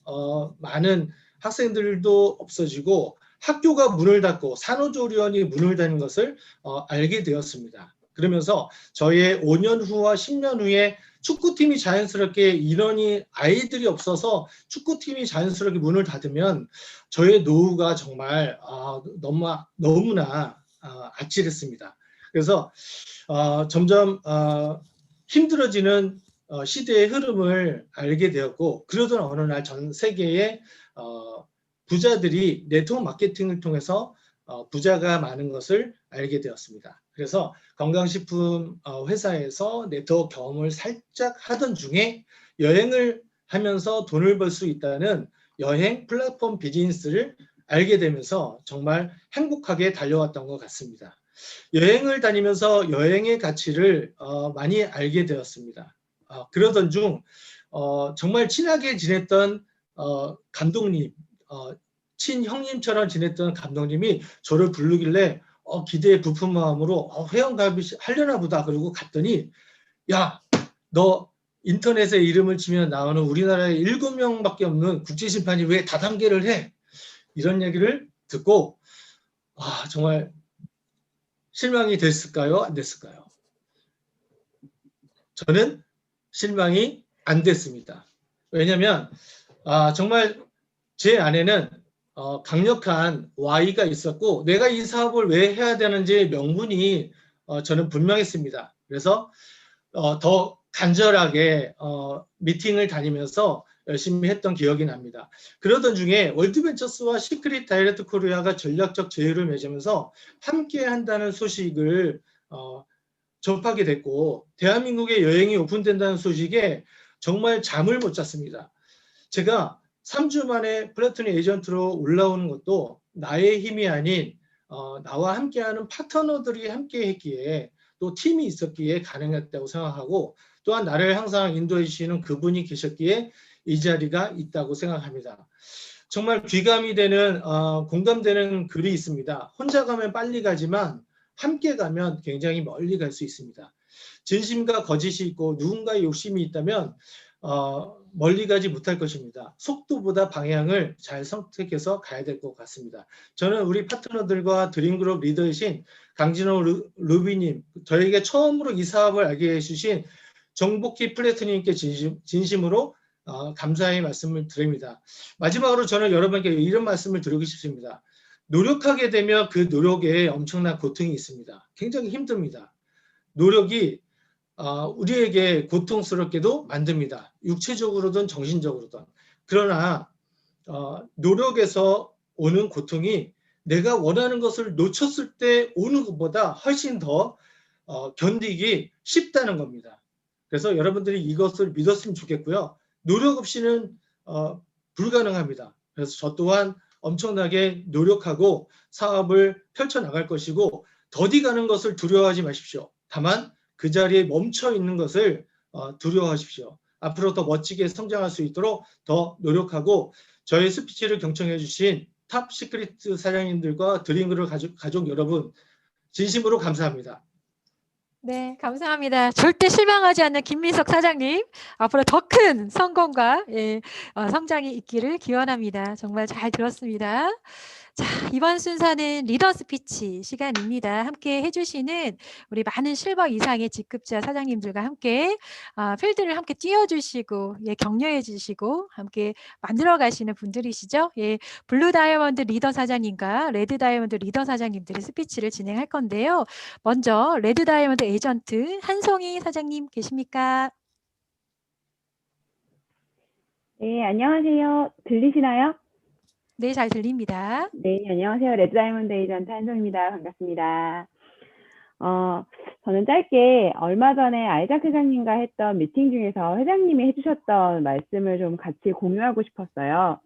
많은 학생들도 없어지고 학교가 문을 닫고 산후조리원이 문을 닫는 것을 알게 되었습니다. 그러면서 저의 5년 후와 10년 후에 축구팀이 자연스럽게 인원이 아이들이 없어서 축구팀이 자연스럽게 문을 닫으면 저의 노후가 정말 너무나 아찔했습니다. 그래서 점점 힘들어지는 시대의 흐름을 알게 되었고 그러던 어느 날 전 세계의 부자들이 네트워크 마케팅을 통해서 부자가 많은 것을 알게 되었습니다. 그래서 건강식품 회사에서 네트워크 경험을 살짝 하던 중에 여행을 하면서 돈을 벌 수 있다는 여행 플랫폼 비즈니스를 알게 되면서 정말 행복하게 달려왔던 것 같습니다. 여행을 다니면서 여행의 가치를 많이 알게 되었습니다. 그러던 중 정말 친하게 지냈던 감독님, 친형님처럼 지냈던 감독님이 저를 부르길래 기대에 부푼 마음으로 회원가입 하려나 보다 그러고 갔더니 야, 너 인터넷에 이름을 치면 나오는 우리나라에 7명밖에 없는 국제심판이 왜 다단계를 해? 이런 얘기를 듣고 정말 실망이 됐을까요? 안 됐을까요? 저는 실망이 안 됐습니다. 왜냐하면 정말 제 안에는 강력한 Y가 있었고 내가 이 사업을 왜 해야 되는지 명분이 저는 분명했습니다. 그래서 더 간절하게 미팅을 다니면서 열심히 했던 기억이 납니다. 그러던 중에 월드벤처스와 시크릿 다이렉트 코리아가 전략적 제휴를 맺으면서 함께 한다는 소식을 접하게 됐고 대한민국의 여행이 오픈된다는 소식에 정말 잠을 못 잤습니다. 제가 3주 만에 플래티넘 에이전트로 올라오는 것도 나의 힘이 아닌 나와 함께하는 파트너들이 함께했기에 또 팀이 있었기에 가능했다고 생각하고 또한 나를 항상 인도해 주시는 그분이 계셨기에 이 자리가 있다고 생각합니다. 정말 귀감이 되는 공감되는 글이 있습니다. 혼자 가면 빨리 가지만 함께 가면 굉장히 멀리 갈 수 있습니다. 진심과 거짓이 있고 누군가의 욕심이 있다면 멀리 가지 못할 것입니다. 속도보다 방향을 잘 선택해서 가야 될 것 같습니다. 저는 우리 파트너들과 드림그룹 리더이신 강진호 루비님, 저에게 처음으로 이 사업을 알게 해주신 정복희 플래티님께 진심으로 감사의 말씀을 드립니다. 마지막으로 저는 여러분께 이런 말씀을 드리고 싶습니다. 노력하게 되면 그 노력에 엄청난 고통이 있습니다. 굉장히 힘듭니다. 노력이 우리에게 고통스럽게도 만듭니다. 육체적으로든 정신적으로든. 그러나 노력에서 오는 고통이 내가 원하는 것을 놓쳤을 때 오는 것보다 훨씬 더 견디기 쉽다는 겁니다. 그래서 여러분들이 이것을 믿었으면 좋겠고요. 노력 없이는 불가능합니다. 그래서 저 또한 엄청나게 노력하고 사업을 펼쳐나갈 것이고 더디 가는 것을 두려워하지 마십시오. 다만 그 자리에 멈춰 있는 것을 두려워하십시오. 앞으로 더 멋지게 성장할 수 있도록 더 노력하고 저의 스피치를 경청해 주신 탑 시크릿 사장님들과 드림그룹 가족 여러분 진심으로 감사합니다. 네, 감사합니다. 절대 실망하지 않는 김민석 사장님, 앞으로 더 큰 성공과 성장이 있기를 기원합니다. 정말 잘 들었습니다. 자, 이번 순서는 리더 스피치 시간입니다. 함께 해주시는 우리 많은 실버 이상의 직급자 사장님들과 함께 필드를 함께 띄워주시고 격려해 주시고 함께 만들어 가시는 분들이시죠. 블루 다이아몬드 리더 사장님과 레드 다이아몬드 리더 사장님들의 스피치를 진행할 건데요. 먼저 레드 다이아몬드 에이전트 한송이 사장님 계십니까? 네, 안녕하세요. 들리시나요? 네, 잘 들립니다. 네, 안녕하세요. 레드 다이아몬드 에이전트 한송입니다. 반갑습니다. 저는 짧게 얼마 전에 아이작 회장님과 했던 미팅 중에서 회장님이 해주셨던 말씀을 좀 같이 공유하고 싶었어요.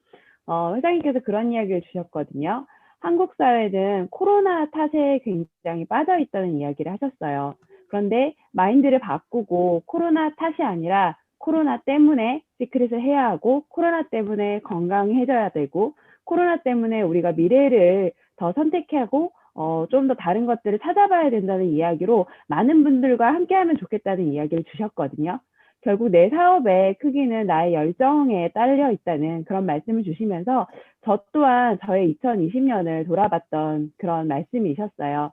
회장님께서 그런 이야기를 주셨거든요. 한국 사회는 코로나 탓에 굉장히 빠져 있다는 이야기를 하셨어요. 그런데 마인드를 바꾸고 코로나 탓이 아니라 코로나 때문에 시크릿을 해야 하고 코로나 때문에 건강해져야 되고 코로나 때문에 우리가 미래를 더 선택하고 좀 더 다른 것들을 찾아봐야 된다는 이야기로 많은 분들과 함께하면 좋겠다는 이야기를 주셨거든요. 결국 내 사업의 크기는 나의 열정에 딸려 있다는 그런 말씀을 주시면서 저 또한 저의 2020년을 돌아봤던 그런 말씀이셨어요.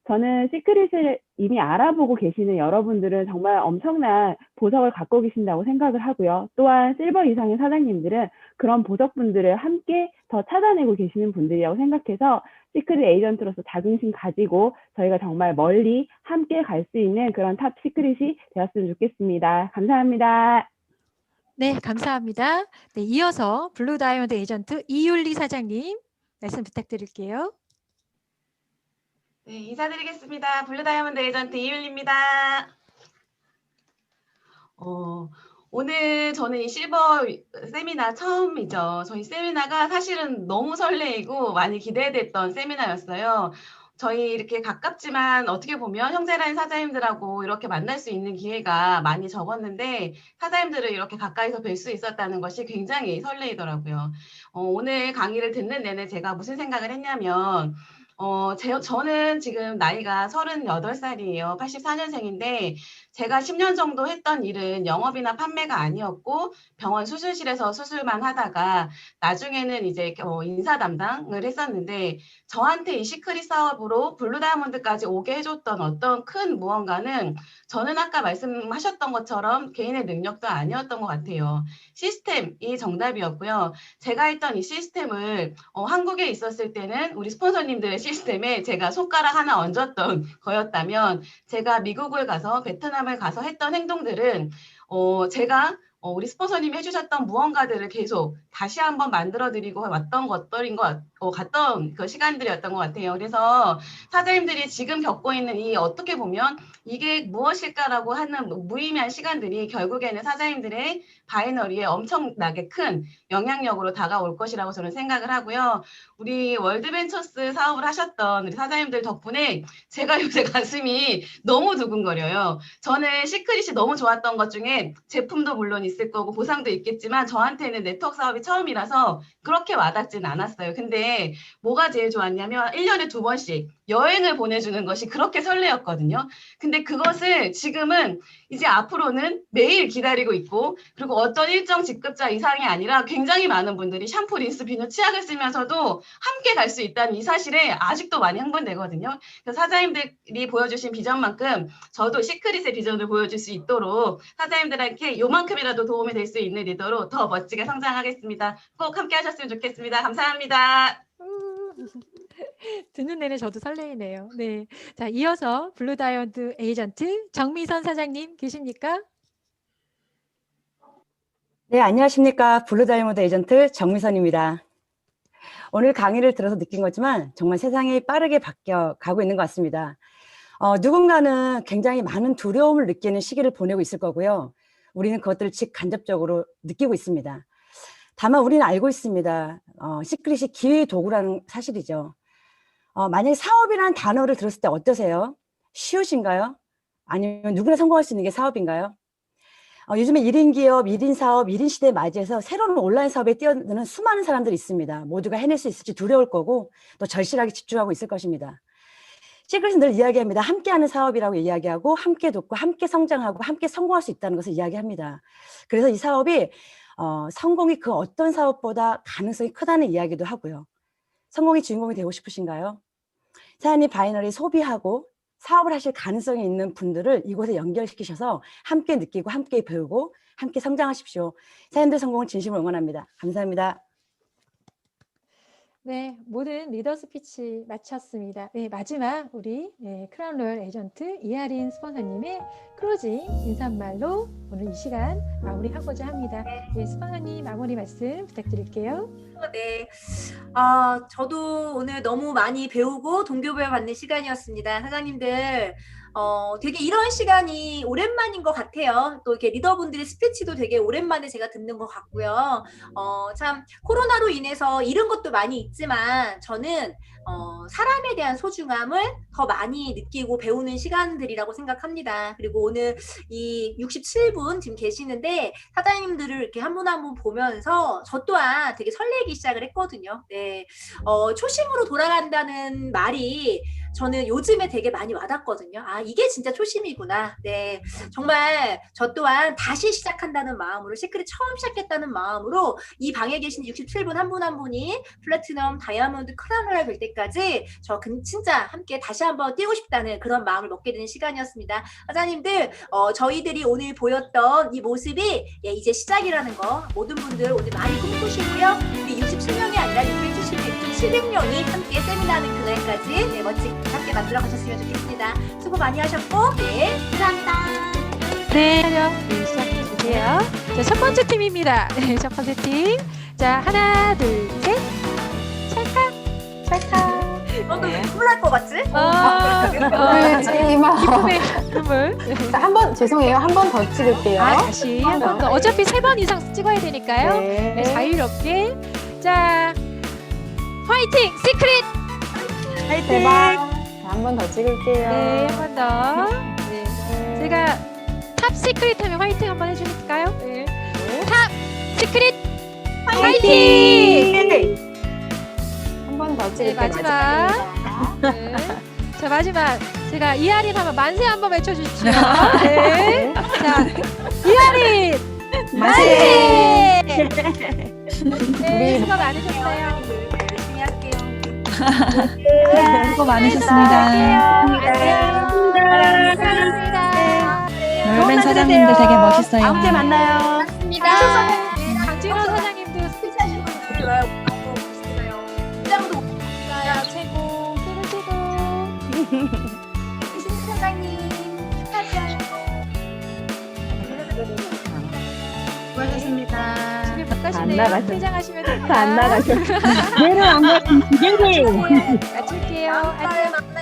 저는 시크릿을 이미 알아보고 계시는 여러분들은 정말 엄청난 보석을 갖고 계신다고 생각을 하고요. 또한 실버 이상의 사장님들은 그런 보석분들을 함께 더 찾아내고 계시는 분들이라고 생각해서 시크릿 에이전트로서 자긍심 가지고 저희가 정말 멀리 함께 갈 수 있는 그런 탑 시크릿이 되었으면 좋겠습니다. 감사합니다. 네, 감사합니다. 네, 이어서 블루 다이아몬드 에이전트 이율리 사장님 말씀 부탁드릴게요. 네, 인사드리겠습니다. 블루 다이아몬드 에이전트 이율리입니다. 오늘 저는 이 실버 세미나 처음이죠. 저희 세미나가 사실은 너무 설레이고 많이 기대됐던 세미나였어요. 저희 이렇게 가깝지만 어떻게 보면 형제라인 사장님들하고 이렇게 만날 수 있는 기회가 많이 적었는데 사장님들을 이렇게 가까이서 뵐 수 있었다는 것이 굉장히 설레이더라고요. 오늘 강의를 듣는 내내 제가 무슨 생각을 했냐면 저는 지금 나이가 38살이에요. 84년생인데 제가 10년 정도 했던 일은 영업이나 판매가 아니었고 병원 수술실에서 수술만 하다가 나중에는 이제 인사 담당을 했었는데 저한테 이 시크릿 사업으로 블루 다이아몬드까지 오게 해줬던 어떤 큰 무언가는 저는 아까 말씀하셨던 것처럼 개인의 능력도 아니었던 것 같아요. 시스템이 정답이었고요. 제가 했던 이 시스템을 한국에 있었을 때는 우리 스폰서님들의 시스템에 제가 손가락 하나 얹었던 거였다면 제가 미국을 가서 베트남을 가서 했던 행동들은 제가 우리 스폰서님이 해주셨던 무언가들을 계속 다시 한번 만들어드리고 왔던 것들인 같던 그 시간들이었던 것 같아요. 그래서 사장님들이 지금 겪고 있는 이 어떻게 보면 이게 무엇일까라고 하는 무의미한 시간들이 결국에는 사장님들의 바이너리에 엄청나게 큰 영향력으로 다가올 것이라고 저는 생각을 하고요. 우리 월드벤처스 사업을 하셨던 우리 사장님들 덕분에 제가 요새 가슴이 너무 두근거려요. 저는 시크릿이 너무 좋았던 것 중에 제품도 물론 있을 거고 보상도 있겠지만 저한테는 네트워크 사업이 처음이라서 그렇게 와닿지는 않았어요. 근데 뭐가 제일 좋았냐면 1년에 2번씩 여행을 보내주는 것이 그렇게 설레었거든요. 근데 그것을 지금은 이제 앞으로는 매일 기다리고 있고 그리고 어떤 일정 직급자 이상이 아니라 굉장히 많은 분들이 샴푸, 린스, 비누, 치약을 쓰면서도 함께 갈 수 있다는 이 사실에 아직도 많이 흥분되거든요. 그래서 사장님들이 보여주신 비전만큼 저도 시크릿의 비전을 보여줄 수 있도록 사장님들한테 요만큼이라도 도움이 될 수 있는 리더로 더 멋지게 성장하겠습니다. 꼭 함께 하셨으면 좋겠습니다. 감사합니다. 듣는 내내 저도 설레이네요. 네, 자 이어서 블루 다이아몬드 에이전트 정미선 사장님 계십니까? 네, 안녕하십니까. 블루 다이아몬드 에이전트 정미선입니다. 오늘 강의를 들어서 느낀 거지만 정말 세상이 빠르게 바뀌어가고 있는 것 같습니다. 누군가는 굉장히 많은 두려움을 느끼는 시기를 보내고 있을 거고요. 우리는 그것들을 직간접적으로 느끼고 있습니다. 다만 우리는 알고 있습니다. 시크릿이 기회의 도구라는 사실이죠. 만약에 사업이라는 단어를 들었을 때 어떠세요? 쉬우신가요? 아니면 누구나 성공할 수 있는 게 사업인가요? 요즘에 1인 기업, 1인 사업, 1인 시대에 맞이해서 새로운 온라인 사업에 뛰어드는 수많은 사람들이 있습니다. 모두가 해낼 수 있을지 두려울 거고 또 절실하게 집중하고 있을 것입니다. 시크릿은 늘 이야기합니다. 함께하는 사업이라고 이야기하고 함께 돕고 함께 성장하고 함께 성공할 수 있다는 것을 이야기합니다. 그래서 이 사업이 성공이 그 어떤 사업보다 가능성이 크다는 이야기도 하고요. 성공의 주인공이 되고 싶으신가요? 사장님 바이너리 소비하고 사업을 하실 가능성이 있는 분들을 이곳에 연결시키셔서 함께 느끼고 함께 배우고 함께 성장하십시오. 사장님들 성공을 진심으로 응원합니다. 감사합니다. 네, 모든 리더 스피치 마쳤습니다. 네, 마지막 우리 크라운 로열 에이전트 이하린 스폰서님의 클로징 인사말로 오늘 이 시간 마무리하고자 합니다. 네, 스폰서님 마무리 말씀 부탁드릴게요. 네, 저도 오늘 너무 많이 배우고 동기부여 받는 시간이었습니다. 사장님들 되게 이런 시간이 오랜만인 것 같아요. 또 이렇게 리더분들의 스피치도 되게 오랜만에 제가 듣는 것 같고요. 참 코로나로 인해서 잃은 것도 많이 있지만 저는 사람에 대한 소중함을 더 많이 느끼고 배우는 시간들이라고 생각합니다. 그리고 오늘 이 67분 지금 계시는데 사장님들을 이렇게 한 분 한 분 보면서 저 또한 되게 설레기 시작을 했거든요. 네, 초심으로 돌아간다는 말이 저는 요즘에 되게 많이 와닿거든요. 아, 이게 진짜 초심이구나. 네, 정말 저 또한 다시 시작한다는 마음으로, 시크릿 처음 시작했다는 마음으로 이 방에 계신 67분 한 분 한 분이 플래티넘, 다이아몬드, 크라운을 될 때까지 저 진짜 함께 다시 한번 뛰고 싶다는 그런 마음을 먹게 되는 시간이었습니다. 사장님들, 저희들이 오늘 보였던 이 모습이 이제 시작이라는 거 모든 분들 오늘 많이 꿈꾸시고요. 우리 67명이 아니라 670명이 함께 세미나하는 그날까지 네, 멋지게 함께 만들어 가셨으면 좋겠습니다. 수고 많이 하셨고, 네, 감사합니다. 네, 네, 시작해 주세요. 자, 첫 번째 팀입니다. 네, 첫 번째 팀. 자, 하나, 둘, 셋. 찰칵, 찰칵. 너 눈물 날 것 같지? 기쁨의 눈물. 한번 죄송해요. 한 번 더 찍을게요. 아, 다시 한 번 더. 어차피 3번 이상 찍어야 되니까요. 네, 자유롭게. 자, 화이팅! 시크릿! 화이팅! 대박. 한 번 더 찍을게요. 네, 한 번 더. 네. 제가 탑 시크릿 하면 화이팅 한번 해주실까요? 네. 탑 시크릿 화이팅! 한 번 더 네, 찍을게요. 마지막. 네. 자, 마지막. 제가 이하린 하면 만세 한번 외쳐주십시오. 네. 자, 이하린! 만세! 네, 수고 많으셨어요. 열심히 할게요. 수고 많으셨습니다. 감사합니다. 열맨 사장님들 되게 멋있어요. 다음 주에 만나요. 고맙습니다. 네, 강진호 사장님도 스피치 하신 분들 와요. 너무 멋있어요. 부장도 야, 최고, 최고. 이신 사장님 축하드려요. 수고하셨습니다. 집에 못 가시네요. 안 나가셨- 퇴장하시면 됩니다. 안 나가셨어요. 얘를 안 가시면 기계를. 마칠게요. 다음 달에 만나요.